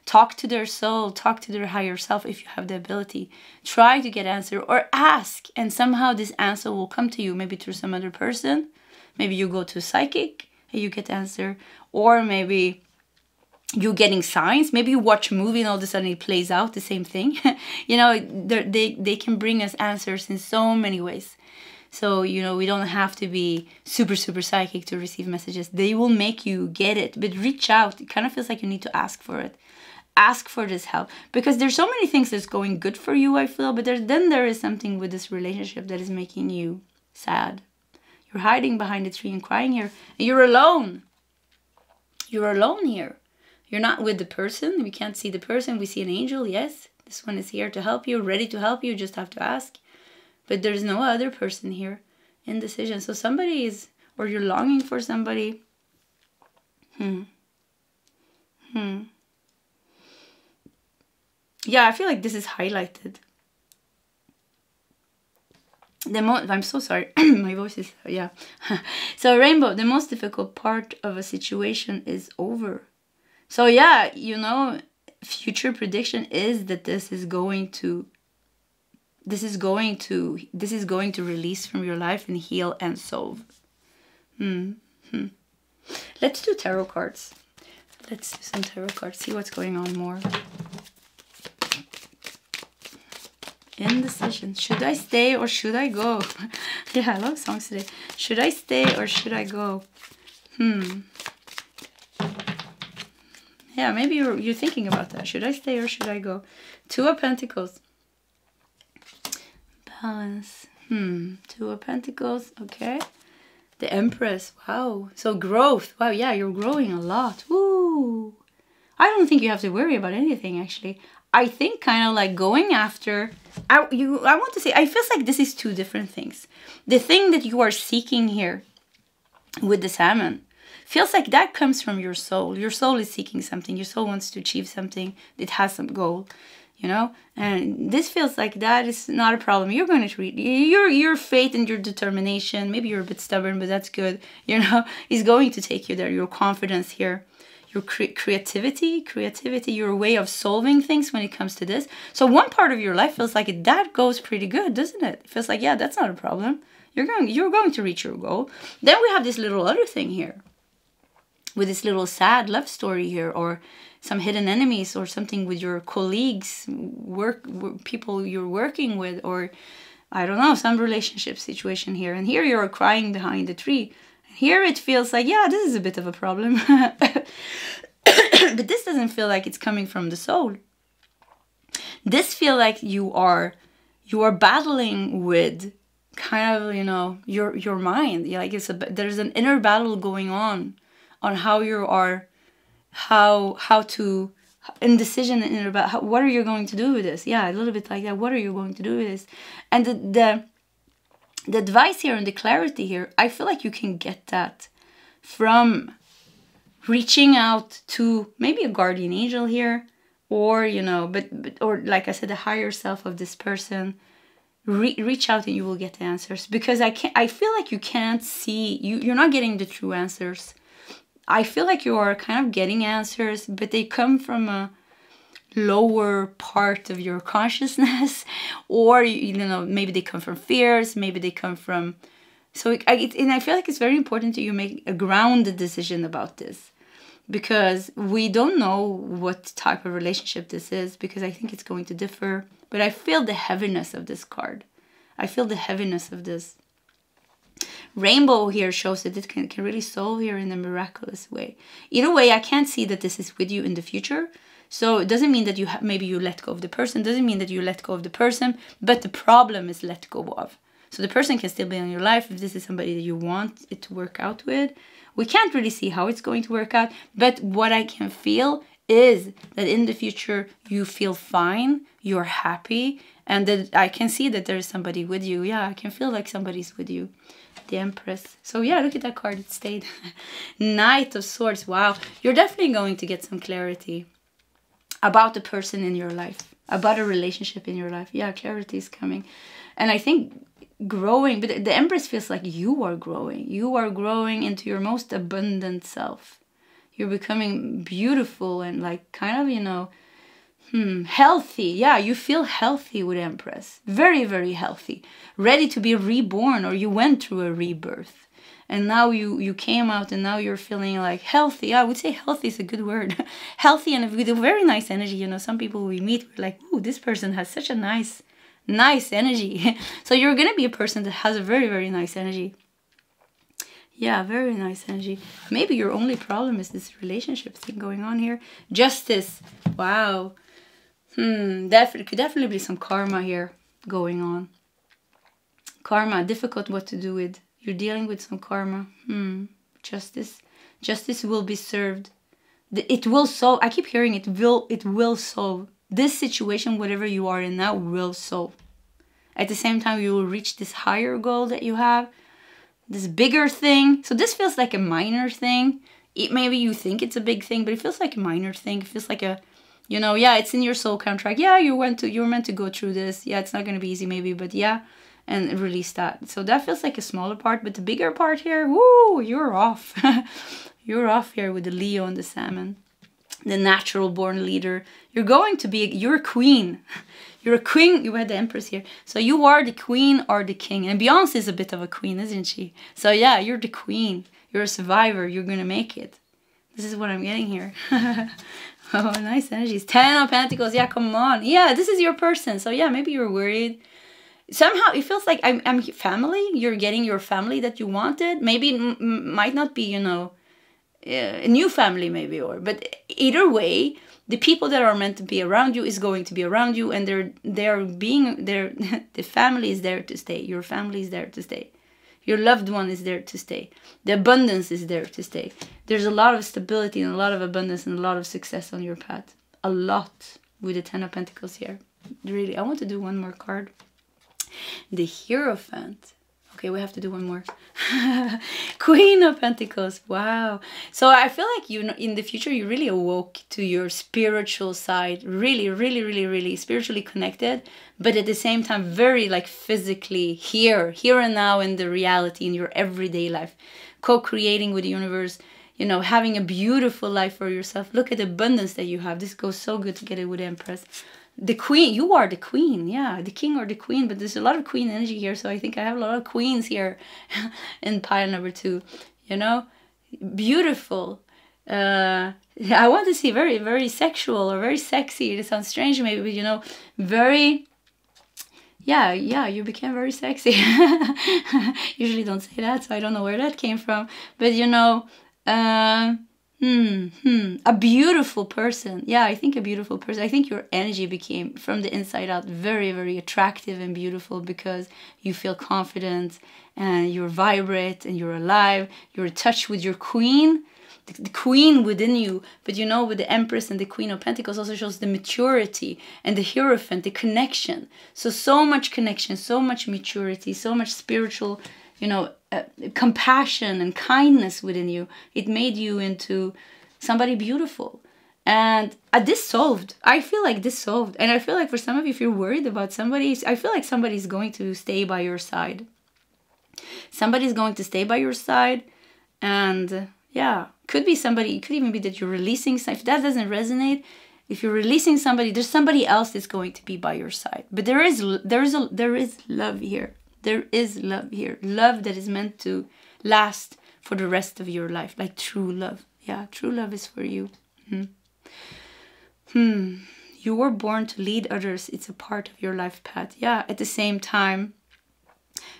Talk to their soul, talk to their higher self if you have the ability. Try to get answer, or ask, and somehow this answer will come to you, maybe through some other person. Maybe you go to a psychic and you get answer, or maybe you're getting signs. Maybe you watch a movie and all of a sudden it plays out the same thing. You know, they can bring us answers in so many ways. So, you know, we don't have to be super psychic to receive messages. They will make you get it, but reach out. It kind of feels like you need to ask for it. Ask for this help, because there's so many things that's going good for you, I feel, but there is something with this relationship that is making you sad. You're hiding behind a tree and crying here, and you're alone. You're alone here. You're not with the person. We can't see the person. We see an angel. Yes, this one is here to help you, ready to help you. Just have to ask. But there's no other person here. Indecision. So somebody is, or you're longing for somebody. Yeah, I feel like this is highlighted. I'm so sorry. My voice is, yeah. So rainbow, the most difficult part of a situation is over. So yeah, you know, future prediction is that this is going to release from your life and heal and solve. Let's do tarot cards. Let's do some tarot cards. See what's going on more. Indecision. Should I stay or should I go? Yeah, I love songs today. Should I stay or should I go? Yeah, maybe you're thinking about that. Should I stay or should I go? Two of Pentacles. Balance. Two of Pentacles. Okay. The Empress. Wow. So growth. Wow, yeah, you're growing a lot. Woo. I don't think you have to worry about anything, actually. I think kind of like going after, I want to say, I feel like this is two different things. The thing that you are seeking here with the Salmon feels like that comes from your soul. Your soul is seeking something. Your soul wants to achieve something. It has some goal, you know? And this feels like that is not a problem. You're going to read your faith and your determination. Maybe you're a bit stubborn, but that's good. You know, is going to take you there. Your confidence here. Your creativity, your way of solving things when it comes to this. So one part of your life feels like that goes pretty good, doesn't it? It feels like, yeah, that's not a problem. You're going to reach your goal. Then we have this little other thing here, with this little sad love story here, or some hidden enemies, or something with your colleagues, people you're working with, or I don't know, some relationship situation here. And here you're crying behind the tree. Here it feels like, yeah, this is a bit of a problem. But this doesn't feel like it's coming from the soul. This feels like you are battling with kind of, you know, your mind. Like there's an inner battle going on how you are, how to, indecision about what are you going to do with this? Yeah, a little bit like that. What are you going to do with this? And the advice here and the clarity here, I feel like you can get that from reaching out to maybe a guardian angel here, or, you know, or like I said, the higher self of this person. Reach out and you will get the answers, because I feel like you can't see, you're not getting the true answers. I feel like you are kind of getting answers, but they come from a lower part of your consciousness, or, you know, maybe they come from fears, maybe they come from, so and I feel like it's very important that you make a grounded decision about this, because we don't know what type of relationship this is, because I think it's going to differ, but I feel the heaviness of this card. I feel the heaviness of this. Rainbow here shows that it can really solve here in a miraculous way. Either way, I can't see that this is with you in the future. So it doesn't mean that maybe you let go of the person. Doesn't mean that you let go of the person, but the problem is let go of. So the person can still be in your life if this is somebody that you want it to work out with. We can't really see how it's going to work out, but what I can feel is that in the future you feel fine, you're happy, and that I can see that there's somebody with you. Yeah, I can feel like somebody's with you. The Empress. So yeah, look at that card, it stayed. Knight of Swords. Wow, you're definitely going to get some clarity about the person in your life, about a relationship in your life. Yeah, clarity is coming. And I think growing, but the Empress feels like you are growing. You are growing into your most abundant self. You're becoming beautiful and like kind of, you know, healthy. Yeah, you feel healthy with Empress. Very, very healthy. Ready to be reborn, or you went through a rebirth. And now you came out and now you're feeling like healthy. Yeah, I would say healthy is a good word. Healthy and with a very nice energy. You know, some people we meet, we're like, ooh, this person has such a nice energy. So you're going to be a person that has a very, very nice energy. Yeah, very nice energy. Maybe your only problem is this relationship thing going on here. Justice. Wow. Could definitely be some karma here going on. Karma, difficult what to do with. You're dealing with some karma. Justice. Justice will be served. It will solve. I keep hearing it will solve. This situation, whatever you are in now, will solve. At the same time, you will reach this higher goal that you have. This bigger thing. So this feels like a minor thing. Maybe you think it's a big thing, but it feels like a minor thing. It feels like a, you know, yeah, it's in your soul contract. Yeah, you're meant to go through this. Yeah, it's not going to be easy maybe, but yeah, and release that. So that feels like a smaller part, but the bigger part here, woo, you're off. You're off here with the Leo and the Salmon. The natural born leader. You're a queen. You're a queen. You had the Empress here. So you are the queen or the king. And Beyonce is a bit of a queen, isn't she? So yeah, you're the queen. You're a survivor. You're going to make it. This is what I'm getting here. Oh, nice energies. 10 of Pentacles. Yeah, come on. Yeah, this is your person. So yeah, maybe you're worried. Somehow it feels like I'm family. You're getting your family that you wanted. Maybe it might not be, you know, a new family maybe, but either way, the people that are meant to be around you is going to be around you, and the family is there to stay. Your family is there to stay. Your loved one is there to stay. The abundance is there to stay. There's a lot of stability and a lot of abundance and a lot of success on your path. A lot with the 10 of Pentacles here. Really, I want to do one more card. The Hierophant. Okay, we have to do one more. Queen of Pentacles. Wow. So I feel like, you know, in the future, you really awoke to your spiritual side. Really, really, really, really spiritually connected. But at the same time, very like physically here and now in the reality, in your everyday life. Co-creating with the universe. You know, having a beautiful life for yourself. Look at the abundance that you have. This goes so good together with Empress. The queen, you are the queen, yeah, the king or the queen, but there's a lot of queen energy here, so I think I have a lot of queens here in pile number 2, you know, beautiful. I want to see very, very sexual or very sexy. It sounds strange maybe, but you know, very, yeah, you became very sexy. Usually don't say that, so I don't know where that came from, but you know, a beautiful person. Yeah, I think a beautiful person. I think your energy became from the inside out very, very attractive and beautiful because you feel confident and you're vibrant and you're alive. You're in touch with your queen, the queen within you. But you know, with the Empress and the Queen of Pentacles also shows the maturity, and the Hierophant, the connection. So much connection, so much maturity, so much spiritual, you know, compassion and kindness within you. It made you into somebody beautiful. And this solved. I feel like this solved. And I feel like for some of you, if you're worried about somebody, I feel like somebody's going to stay by your side. Somebody's going to stay by your side. And yeah, could be somebody. It could even be that you're releasing. If that doesn't resonate, if you're releasing somebody, there's somebody else that's going to be by your side. But there is love here. There is love here. Love that is meant to last for the rest of your life. Like true love. Yeah, true love is for you. You were born to lead others. It's a part of your life path. Yeah, at the same time,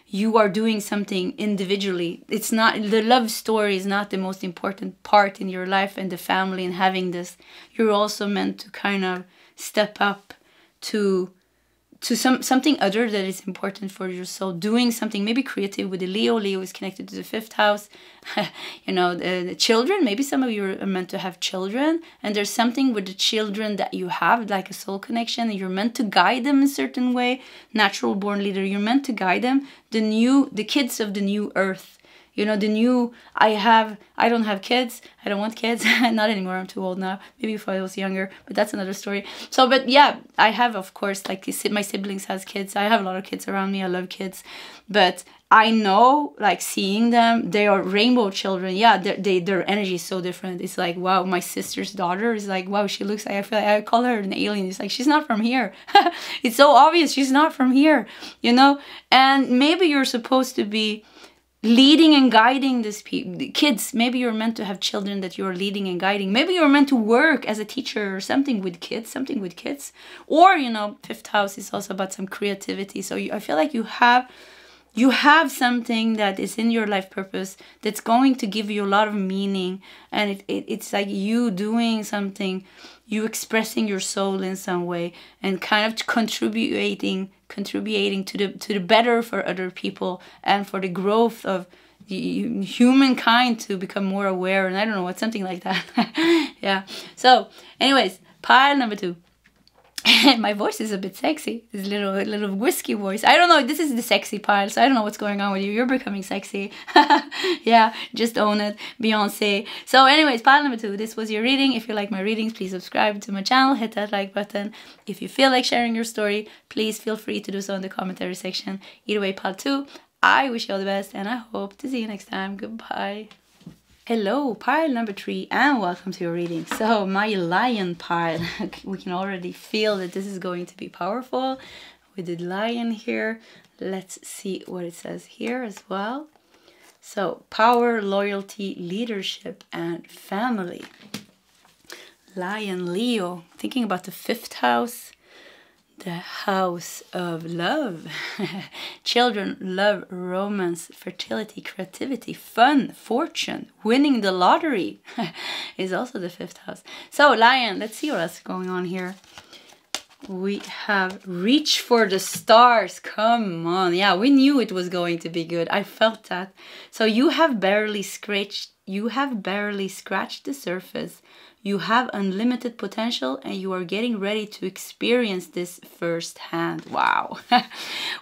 you are doing something individually. It's not, the love story is not the most important part in your life and the family and having this. You're also meant to kind of step up to to something other that is important for your soul, doing something maybe creative with the Leo. Leo is connected to the 5th house. You know, the children, maybe some of you are meant to have children, and there's something with the children that you have, like a soul connection, and you're meant to guide them in a certain way. Natural born leader, you're meant to guide them, the kids of the new earth. You know, the new, I don't have kids. I don't want kids. Not anymore. I'm too old now. Maybe if I was younger, but that's another story. So, but yeah, I have, of course, like my siblings has kids. I have a lot of kids around me. I love kids. But I know, like, seeing them, they are rainbow children. Yeah, their energy is so different. It's like, wow, my sister's daughter is like, wow, she looks like, I feel like I call her an alien. It's like, she's not from here. It's so obvious she's not from here, you know? And maybe you're supposed to be leading and guiding these kids. Maybe you're meant to have children that you're leading and guiding. Maybe you're meant to work as a teacher or something with kids, Or, you know, 5th house is also about some creativity. So I feel like you have something that is in your life purpose that's going to give you a lot of meaning. And it's like you doing something, you expressing your soul in some way and kind of contributing to the better for other people and for the growth of humankind to become more aware. And I don't know what, something like that. Yeah. So anyways, pile number 2. My voice is a bit sexy. This little whiskey voice. I don't know. This is the sexy pile, so I don't know what's going on with you. You're becoming sexy. Yeah, just own it. Beyonce. So anyways, pile number 2. This was your reading. If you like my readings, please subscribe to my channel. Hit that like button. If you feel like sharing your story, please feel free to do so in the commentary section. Either way, pile 2. I wish you all the best, and I hope to see you next time. Goodbye. Hello, pile number 3, and welcome to your reading. So my lion pile, we can already feel that this is going to be powerful with the lion here. Let's see what it says here as well. So power, loyalty, leadership, and family. Lion, Leo, thinking about the 5th house. The house of love. Children, love, romance, fertility, creativity, fun, fortune, winning the lottery is also the 5th house. So Lion, let's see what else is going on here. We have reach for the stars. Come on. Yeah, we knew it was going to be good. I felt that. So you have barely scratched the surface. You have unlimited potential, and you are getting ready to experience this firsthand. Wow.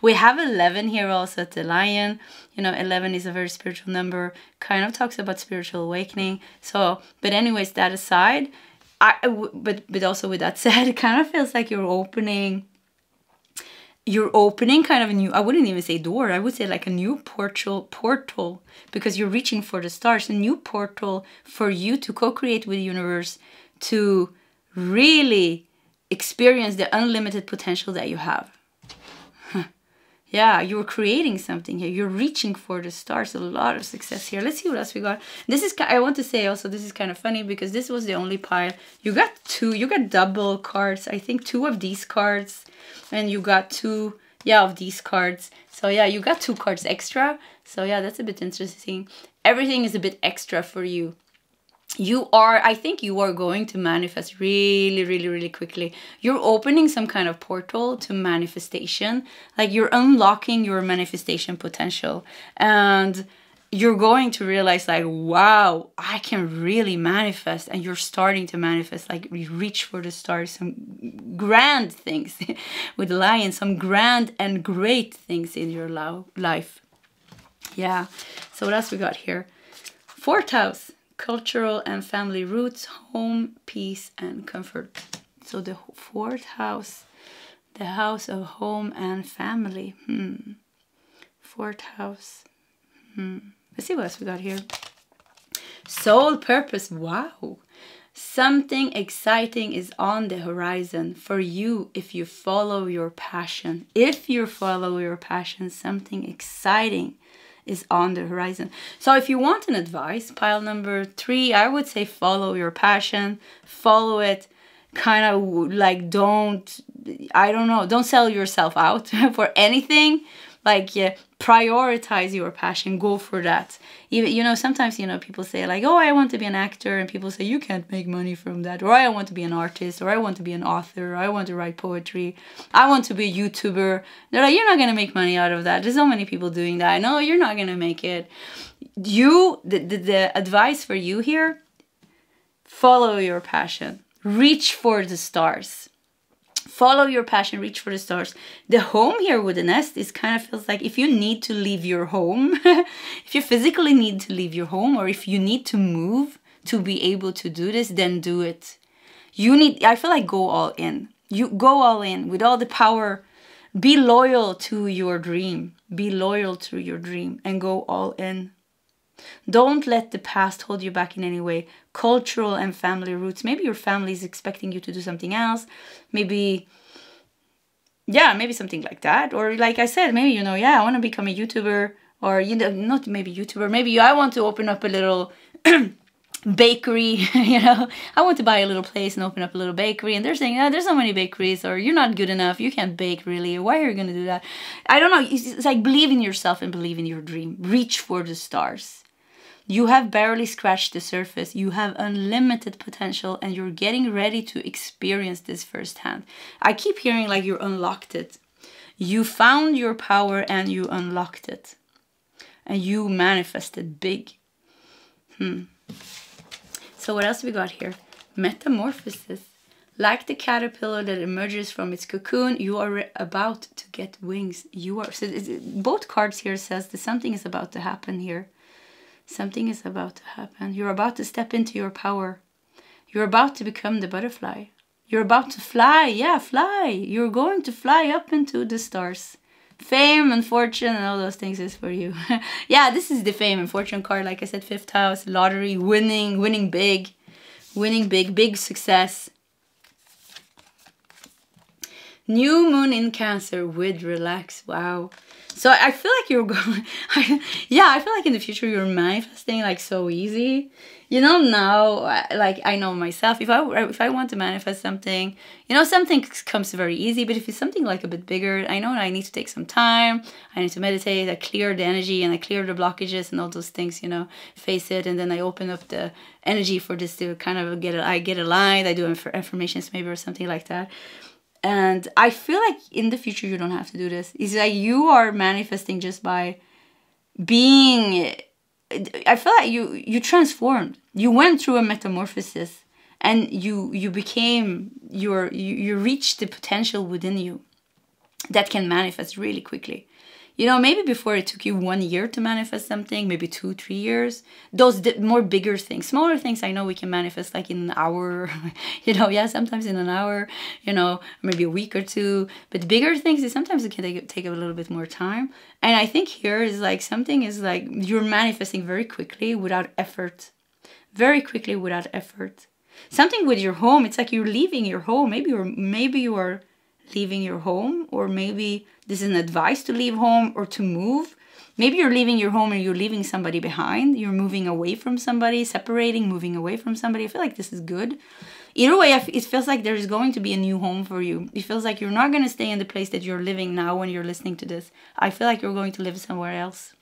We have 11 here also at the lion. You know, 11 is a very spiritual number. Kind of talks about spiritual awakening. So, but anyways, that aside, but also with that said, it kind of feels like you're opening kind of a new, I wouldn't even say door, I would say like a new portal, because you're reaching for the stars, a new portal for you to co-create with the universe, to really experience the unlimited potential that you have. Yeah, you're creating something here. You're reaching for the stars. A lot of success here. Let's see what else we got. This is, I want to say also, this is kind of funny because this was the only pile. You got double cards. I think 2 of these cards. And you got 2, yeah, of these cards. So yeah, you got 2 cards extra. So yeah, that's a bit interesting. Everything is a bit extra for you. I think you are going to manifest really, really, really quickly. You're opening some kind of portal to manifestation. Like you're unlocking your manifestation potential. And you're going to realize like, wow, I can really manifest. And you're starting to manifest, like you reach for the stars, some grand things with the lion, some grand and great things in your life. Yeah. So what else we got here? 4th house. Cultural and family roots, home, peace, and comfort. So the 4th house, the house of home and family. 4th house. Let's see what else we got here. Soul purpose. Wow. Something exciting is on the horizon for you if you follow your passion. If you follow your passion, something exciting is on the horizon. So if you want an advice, pile number 3, I would say follow your passion, follow it, kind of like don't sell yourself out for anything, like prioritize your passion, go for that. Even, you know, sometimes, you know, people say like, oh, I want to be an actor, and people say you can't make money from that, or I want to be an artist, or I want to be an author, or I want to write poetry, I want to be a YouTuber. They're like, you're not gonna make money out of that. There's so many people doing that. No, you're not gonna make it. The advice for you here: follow your passion, reach for the stars. Follow your passion, reach for the stars. The home here with the nest is kind of feels like if you need to leave your home, if you physically need to leave your home, or if you need to move to be able to do this, then do it. I feel like go all in. You go all in with all the power. Be loyal to your dream. Be loyal to your dream and go all in. Don't let the past hold you back in any way. Cultural and family roots. Maybe your family is expecting you to do something else. Maybe, yeah, maybe something like that. Or like I said, maybe, you know, yeah, I want to become a YouTuber. Or, you know, not maybe YouTuber. Maybe I want to open up a little bakery, you know. I want to buy a little place and open up a little bakery. And they're saying, oh, there's so many bakeries. Or you're not good enough. You can't bake really. Why are you going to do that? I don't know. It's like believe in yourself and believe in your dream. Reach for the stars. You have barely scratched the surface. You have unlimited potential, and you're getting ready to experience this firsthand. I keep hearing like you unlocked it. You found your power and you unlocked it. And you manifested big. So what else we got here? Metamorphosis. Like the caterpillar that emerges from its cocoon, you are about to get wings. You are. So both cards here says that something is about to happen here. Something is about to happen. You're about to step into your power. You're about to become the butterfly. You're about to fly. Yeah, fly. You're going to fly up into the stars. Fame and fortune and all those things is for you. Yeah, this is the fame and fortune card. Like I said, 5th house, lottery, winning big. Winning big success. New moon in Cancer with relax. Wow. So I feel like you're going, yeah, I feel like in the future you're manifesting like so easy. You know, now, like I know myself, if I want to manifest something, you know, something comes very easy. But if it's something like a bit bigger, I know I need to take some time. I need to meditate. I clear the energy and I clear the blockages and all those things, you know, face it. And then I open up the energy for this to kind of get aligned. I do affirmations maybe or something like that. And I feel like in the future you don't have to do this. It's like you are manifesting just by being. I feel like you transformed. You went through a metamorphosis, and you became you reached the potential within you that can manifest really quickly. You know, maybe before it took you 1 year to manifest something, maybe 2-3 years. Those more bigger things, smaller things, I know we can manifest like in an hour, you know, yeah, sometimes in an hour, you know, maybe a week or two. But bigger things, sometimes it can take a little bit more time. And I think here is like something is like you're manifesting very quickly without effort. Very quickly without effort. Something with your home, it's like you're leaving your home. Maybe you are leaving your home, or maybe this is an advice to leave home or to move. Maybe you're leaving your home and you're leaving somebody behind. You're moving away from somebody, separating, moving away from somebody. I feel like this is good. Either way, it feels like there is going to be a new home for you. It feels like you're not going to stay in the place that you're living now when you're listening to this. I feel like you're going to live somewhere else.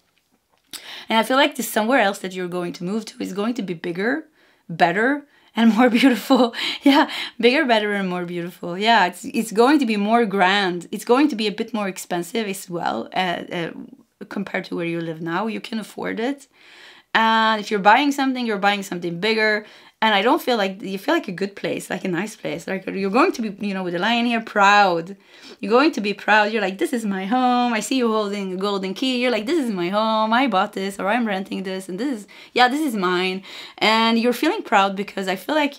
And I feel like this somewhere else that you're going to move to is going to be bigger, better, and more beautiful. Yeah, bigger, better, and more beautiful. Yeah, it's going to be more grand. It's going to be a bit more expensive as well compared to where you live now. You can afford it. And if you're buying something, you're buying something bigger. And I don't feel like, you feel like a good place, like a nice place. Like you're going to be, you know, with the lion here, proud. You're going to be proud. You're like, this is my home. I see you holding a golden key. You're like, this is my home. I bought this, or I'm renting this. And this is mine. And you're feeling proud because I feel like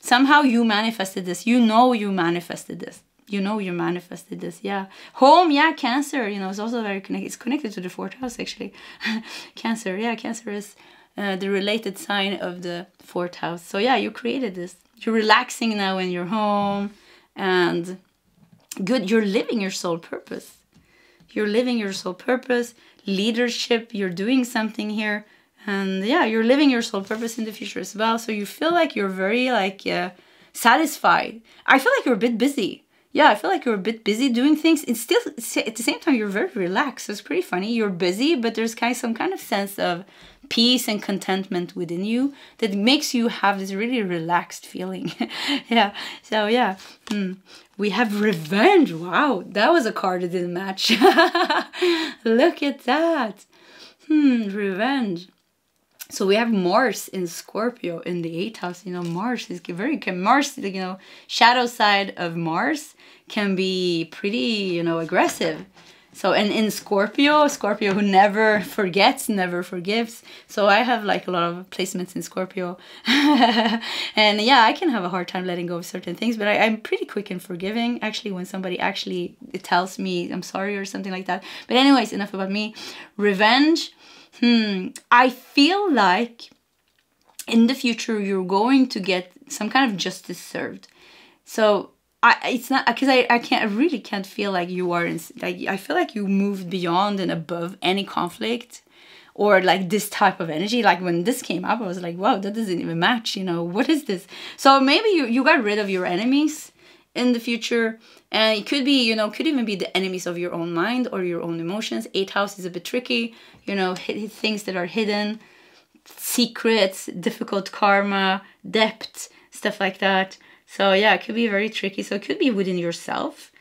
somehow you manifested this. You know you manifested this. You know you manifested this. Yeah. Home, yeah, Cancer, you know, it's also very connected. It's connected to the 4th house, actually. Cancer, yeah, Cancer is the related sign of the 4th house. So yeah, you created this. You're relaxing now in your home, and good, you're living your soul purpose. You're living your soul purpose, leadership, you're doing something here. And yeah, you're living your soul purpose in the future as well. So you feel like you're very like satisfied. I feel like you're a bit busy. yeah, I feel like you're a bit busy doing things. It's still, at the same time, you're very relaxed. So it's pretty funny. You're busy, but there's kind of some kind of sense of peace and contentment within you that makes you have this really relaxed feeling. Yeah. So yeah. We have revenge. Wow. That was a card that didn't match. Look at that. Revenge. So we have Mars in Scorpio in the 8th house. You know, Mars is very, Mars, you know, shadow side of Mars can be pretty, you know, aggressive. So, and in Scorpio who never forgets, never forgives. So I have like a lot of placements in Scorpio. And yeah, I can have a hard time letting go of certain things, but I'm pretty quick in forgiving. Actually, when somebody actually tells me I'm sorry or something like that. But anyways, enough about me. Revenge. I feel like in the future you're going to get some kind of justice served. So it's not because I really can't feel like you are in, like, I feel like you moved beyond and above any conflict or like this type of energy. Like when this came up, I was like, wow, that doesn't even match. You know, what is this? So maybe you got rid of your enemies in the future, and it could be, you know, could even be the enemies of your own mind or your own emotions. 8th house is a bit tricky, you know, things that are hidden, secrets, difficult karma, debt, stuff like that. So yeah, it could be very tricky. So it could be within yourself,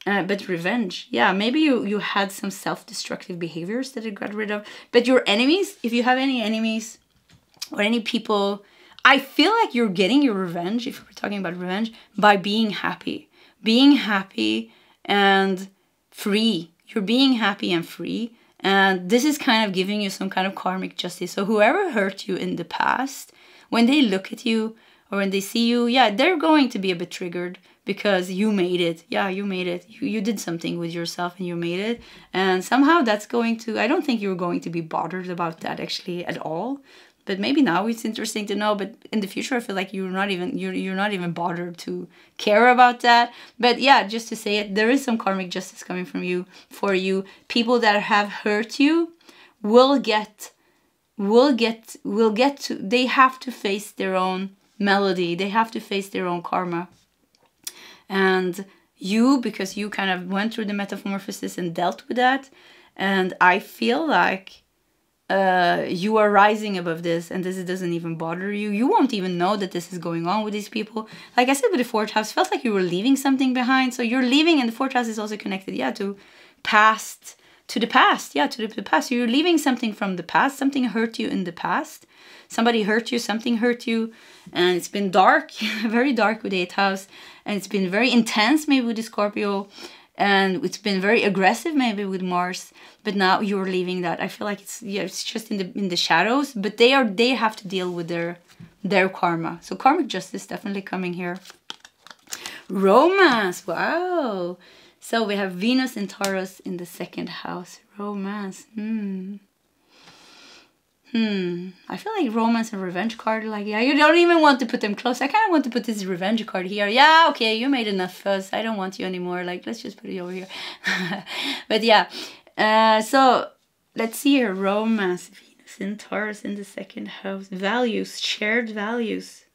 but revenge, yeah, maybe you had some self-destructive behaviors that you got rid of. But your enemies, if you have any enemies or any people, I feel like you're getting your revenge, if we're talking about revenge, by being happy. Being happy and free. You're being happy and free. And this is kind of giving you some kind of karmic justice. So whoever hurt you in the past, when they look at you or when they see you, yeah, they're going to be a bit triggered because you made it. Yeah, you made it. You did something with yourself and you made it. And somehow that's going to, I don't think you're going to be bothered about that actually at all. But maybe now it's interesting to know. But in the future, I feel like you're not even bothered to care about that. But yeah, just to say it, there is some karmic justice coming from you for you. People that have hurt you will get to. They have to face their own melody. They have to face their own karma. And you, because you kind of went through the metamorphosis and dealt with that, and I feel like you are rising above this, and this doesn't even bother you. You won't even know that this is going on with these people. Like I said, with the 4th house, felt like you were leaving something behind. So you're leaving, and the 4th house is also connected, yeah, to the past. Yeah, to the past. You're leaving something from the past. Something hurt you in the past. Somebody hurt you, something hurt you, and it's been dark, very dark with the 8th house, and it's been very intense maybe with the Scorpio, and it's been very aggressive maybe with Mars. But now you're leaving that. I feel like it's just in the shadows, but they have to deal with their karma. So karmic justice definitely coming here. Romance, wow. So we have Venus and Taurus in the 2nd house. Romance. I feel like romance and revenge card, like, yeah, you don't even want to put them close. I kind of want to put this revenge card here. Yeah, okay, you made enough fuss. I don't want you anymore. Like, let's just put it over here. But yeah, so let's see here. Romance, Venus and Taurus in the 2nd house. Values, shared values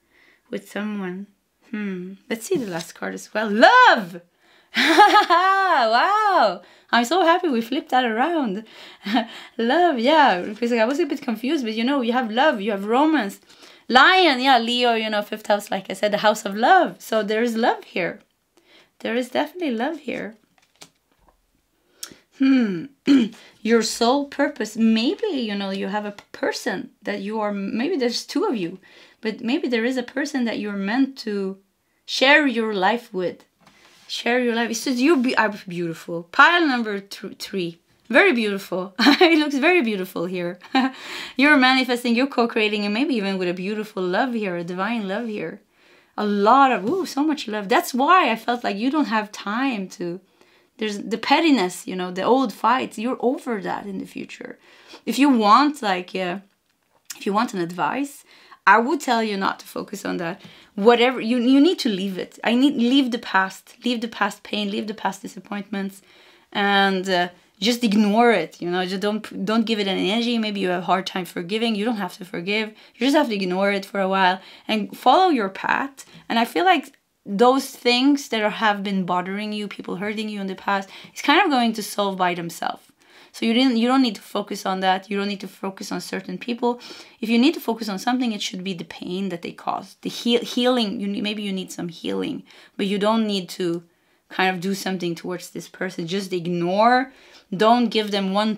with someone. Let's see the last card as well. Love! Wow, I'm so happy we flipped that around. Love, yeah, because I was a bit confused, but you know, you have love, you have romance. Lion, yeah, Leo, you know, 5th house, like I said, the house of love. So there is love here. There is definitely love here. Your soul purpose. Maybe, you know, you have a person that you are, maybe there's 2 of you, but maybe there is a person that you're meant to share your life with. Share your life. It says you're beautiful. Pile number 3. Very beautiful. It looks very beautiful here. You're manifesting, you're co-creating, and maybe even with a beautiful love here, a divine love here. A lot of, so much love. That's why I felt like you don't have time to, there's the pettiness, you know, the old fights. You're over that in the future. If you want, like, if you want an advice, I would tell you not to focus on that. Whatever, you need to leave it. Leave the past pain, leave the past disappointments, and just ignore it. You know, just don't give it any energy. Maybe you have a hard time forgiving. You don't have to forgive. You just have to ignore it for a while and follow your path. And I feel like those things that have been bothering you, people hurting you in the past, is kind of going to solve by themselves. So you don't need to focus on that. You don't need to focus on certain people. If you need to focus on something, it should be the pain that they caused. The healing, maybe you need some healing, but you don't need to kind of do something towards this person. Just ignore. Don't give them one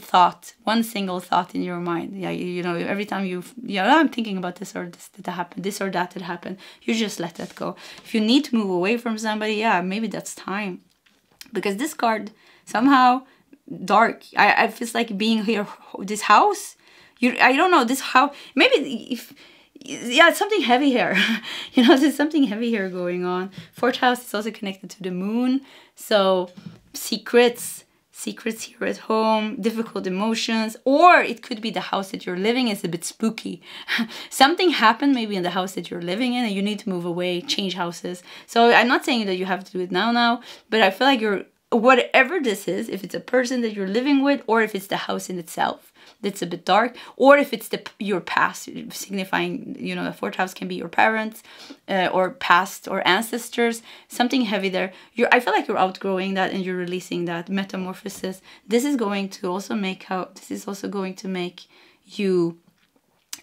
single thought in your mind. Yeah, every time I'm thinking about this or this that happened, this or that happened. You just let that go. If you need to move away from somebody, yeah, maybe that's time. Because this card somehow dark. I feels like being here, this house. I don't know, this house. Maybe it's something heavy here. There's something heavy here going on. Fourth house is also connected to the moon. So secrets here at home, difficult emotions, or it could be the house that you're living is a bit spooky. Something happened maybe in the house that you're living in and you need to move away, change houses. So I'm not saying that you have to do it now, but I feel like whatever this is, if it's a person that you're living with, or if it's the house in itself that's a bit dark, or if it's your past, signifying, the fourth house can be your parents, or past or ancestors, something heavy there. I feel like you're outgrowing that and you're releasing that metamorphosis. This is also going to make you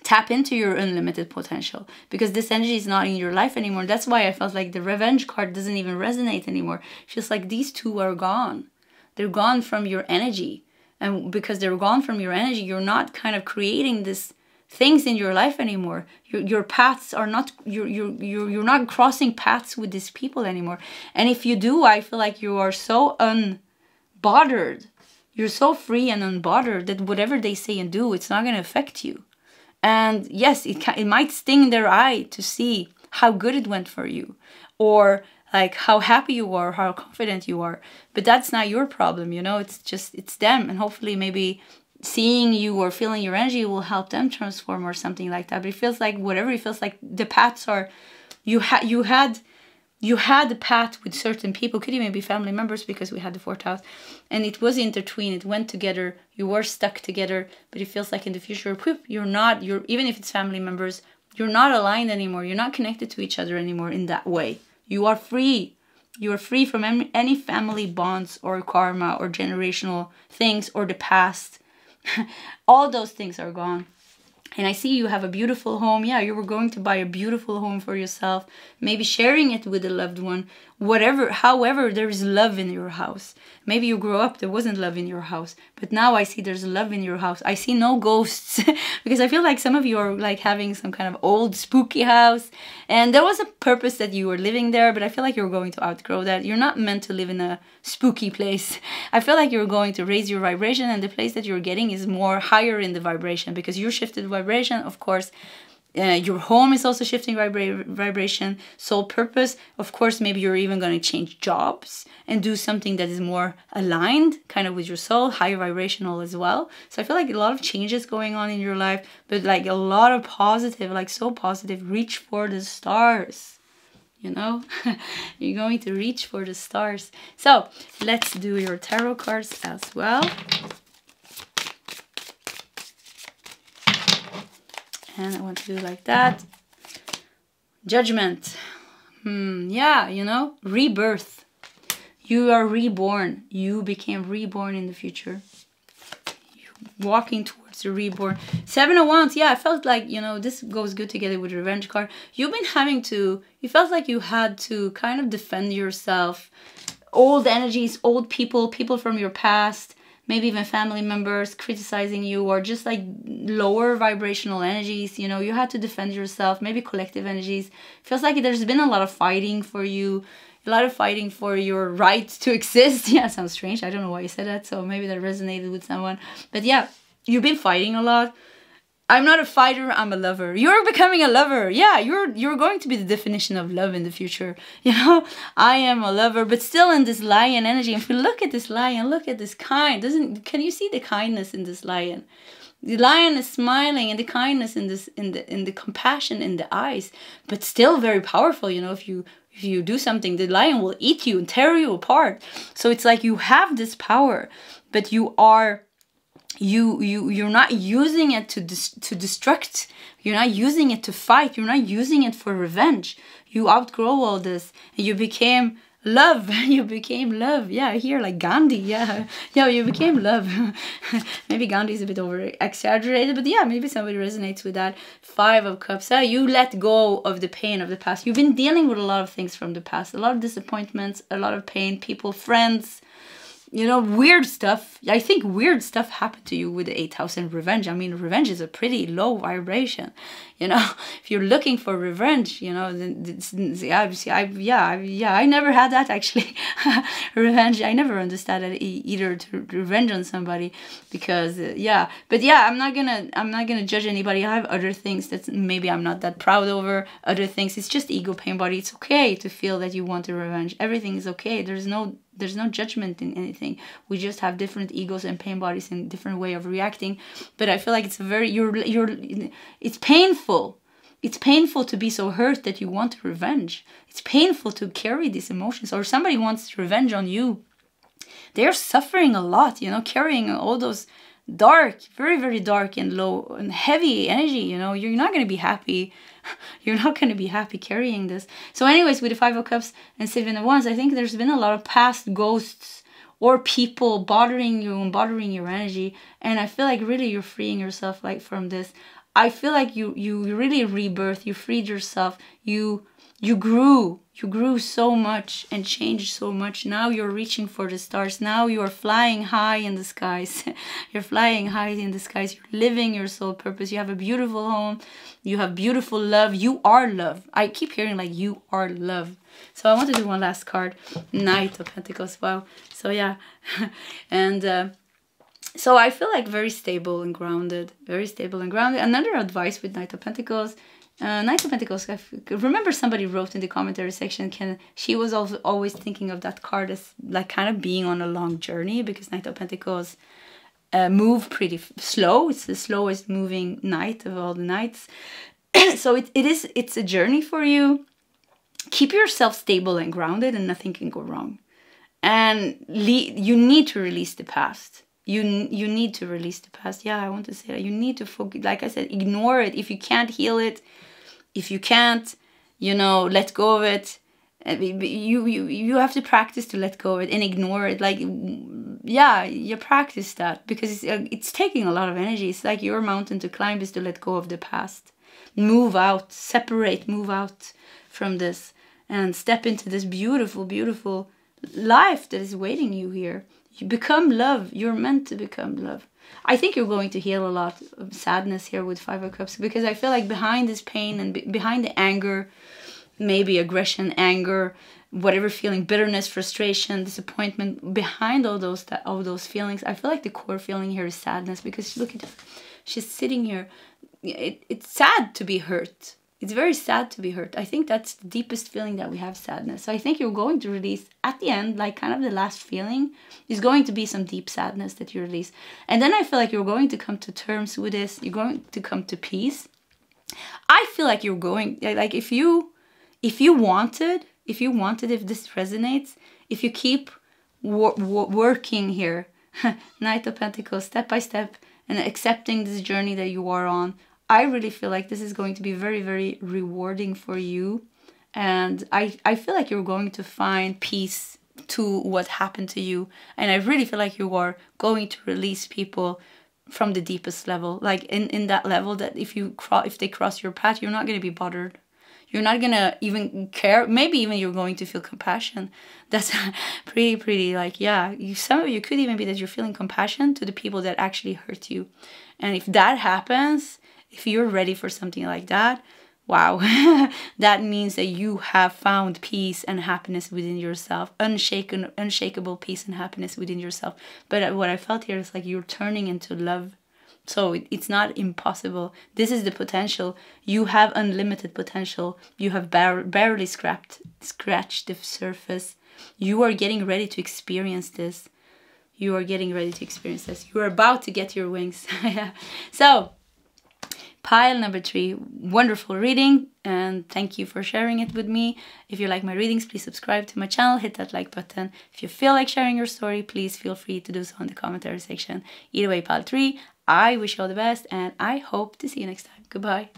tap into your unlimited potential, because this energy is not in your life anymore. That's why I felt like the revenge card doesn't even resonate anymore. It's just like these two are gone. They're gone from your energy. And because they're gone from your energy, you're not kind of creating these things in your life anymore. Your paths are not, you're not crossing paths with these people anymore. And if you do, I feel like you are so unbothered. You're so free and unbothered that whatever they say and do, it's not going to affect you. And yes, it might sting their eye to see how good it went for you, or like how happy you are, how confident you are. But that's not your problem, it's them. And hopefully maybe seeing you or feeling your energy will help them transform or something like that. But it feels like the paths are, you had the path with certain people, could even be family members, because we had the fourth house, and it was intertwined, it went together, you were stuck together. But it feels like in the future, even if it's family members, you're not aligned anymore, you're not connected to each other anymore in that way. You are free. You are free from any family bonds or karma or generational things or the past. All those things are gone. And I see you have a beautiful home. Yeah, you were going to buy a beautiful home for yourself. Maybe sharing it with a loved one. However, there is love in your house. Maybe you grew up, there wasn't love in your house. But now I see there's love in your house. I see no ghosts. Because I feel like some of you are like having some kind of old spooky house. And there was a purpose that you were living there. But I feel like you're going to outgrow that. You're not meant to live in a spooky place. I feel like you're going to raise your vibration. And the place that you're getting is more higher in the vibration. Because you shifted vibration, of course. Your home is also shifting vibration, soul purpose. Of course, maybe you're even going to change jobs and do something that is more aligned kind of with your soul, high vibrational as well. So I feel like a lot of changes going on in your life, but like a lot of positive, like so positive. Reach for the stars, you're going to reach for the stars. So let's do your tarot cards as well. And I want to do like that. Judgment. Yeah, rebirth. You are reborn. You became reborn in the future. You're walking towards the reborn. Seven of Wands. Yeah, I felt like, this goes good together with the revenge card. You felt like you had to kind of defend yourself. Old energies, old people from your past. Maybe even family members criticizing you, or just like lower vibrational energies. You had to defend yourself. Maybe collective energies. Feels like there's been a lot of fighting for you. A lot of fighting for your right to exist. Yeah, sounds strange. I don't know why you said that. So maybe that resonated with someone. But yeah, you've been fighting a lot. I'm not a fighter, I'm a lover. You're becoming a lover. Yeah, you're going to be the definition of love in the future. I am a lover, but still in this lion energy. If you look at this lion, look at this can you see the kindness in this lion? The lion is smiling, and the kindness in the compassion in the eyes, but still very powerful. If you do something, the lion will eat you and tear you apart. So it's like you have this power, but you are you're not using it to destruct. You're not using it to fight. You're not using it for revenge. You outgrow all this, and you became love. You became love. Yeah, here like Gandhi. Yeah, yeah, you became love. Maybe Gandhi is a bit over exaggerated, but yeah, maybe somebody resonates with that. 5 of Cups. You let go of the pain of the past. You've been dealing with a lot of things from the past, a lot of disappointments, a lot of pain, people, friends, you know, weird stuff. I think weird stuff happened to you with the 8th house and revenge. I mean, revenge is a pretty low vibration. You know, if you're looking for revenge, you know, I never had that actually. Revenge, I never understood that either, to revenge on somebody, because but yeah, I'm not gonna judge anybody. I have other things that maybe I'm not that proud over. Other things, it's just ego pain body. It's okay to feel that you want a revenge. Everything is okay. There's no judgment in anything. We just have different egos and pain bodies and different way of reacting. But I feel like it's a very it's painful. It's painful to be so hurt that you want revenge. It's painful to carry these emotions. Or somebody wants revenge on you. They're suffering a lot, you know, carrying all those dark, very, very dark and low and heavy energy. You know, you're not going to be happy. You're not going to be happy carrying this. So anyways, with the 5 of Cups and 7 of Wands, I think there's been a lot of past ghosts or people bothering you and bothering your energy. And I feel like really you're freeing yourself like from this. I feel like you really rebirth. You freed yourself. You grew so much and changed so much. Now you're reaching for the stars. Now you are flying high in the skies. You're flying high in the skies. You're living your soul purpose. You have a beautiful home. You have beautiful love. You are love. I keep hearing like you are love. So I want to do one last card. Knight of Pentacles. Wow. So yeah. And so I feel like very stable and grounded. Very stable and grounded. Another advice with Knight of Pentacles. Knight of Pentacles, I remember somebody wrote in the commentary section, she was also always thinking of that card as like kind of being on a long journey, because Knight of Pentacles move pretty slow. It's the slowest moving knight of all the knights. So it's a journey for you. Keep yourself stable and grounded, and nothing can go wrong. And you need to release the past. You need to release the past. Yeah, I want to say that. You need to focus, like I said, ignore it. If you can't heal it, if you can't, you know, let go of it, you have to practice to let go of it and ignore it. Like, yeah, you practice that, because it's taking a lot of energy. It's like your mountain to climb is to let go of the past. Move out, separate, move out from this and step into this beautiful, beautiful life that is waiting you here. You become love. You're meant to become love. I think you're going to heal a lot of sadness here with 5 of Cups, because I feel like behind this pain and behind the anger, maybe aggression, anger, whatever feeling, bitterness, frustration, disappointment, behind all those feelings, I feel like the core feeling here is sadness, because look at her. She's sitting here. It's sad to be hurt. It's very sad to be hurt. I think that's the deepest feeling that we have, sadness. So I think you're going to release at the end, like kind of the last feeling is going to be some deep sadness that you release. And then I feel like you're going to come to terms with this. You're going to come to peace. I feel like you're going, like if this resonates, if you keep working here, Knight of Pentacles, step by step, and accepting this journey that you are on, I really feel like this is going to be very, very rewarding for you. And I feel like you're going to find peace to what happened to you. And I really feel like you are going to release people from the deepest level. Like in that level that if they cross your path, you're not going to be bothered. You're not going to even care. Maybe even you're going to feel compassion. That's pretty like, yeah. Some of you could even be that you're feeling compassion to the people that actually hurt you. And if that happens, if you're ready for something like that, wow, that means that you have found peace and happiness within yourself, unshakable peace and happiness within yourself. But what I felt here is like you're turning into love. So it's not impossible. This is the potential. You have unlimited potential. You have barely scratched the surface. You are getting ready to experience this. You are getting ready to experience this. You are about to get your wings. So Pile number 3, wonderful reading, and thank you for sharing it with me. If you like my readings, please subscribe to my channel, hit that like button. If you feel like sharing your story, please feel free to do so in the commentary section. Either way, pile 3, I wish you all the best, and I hope to see you next time. Goodbye.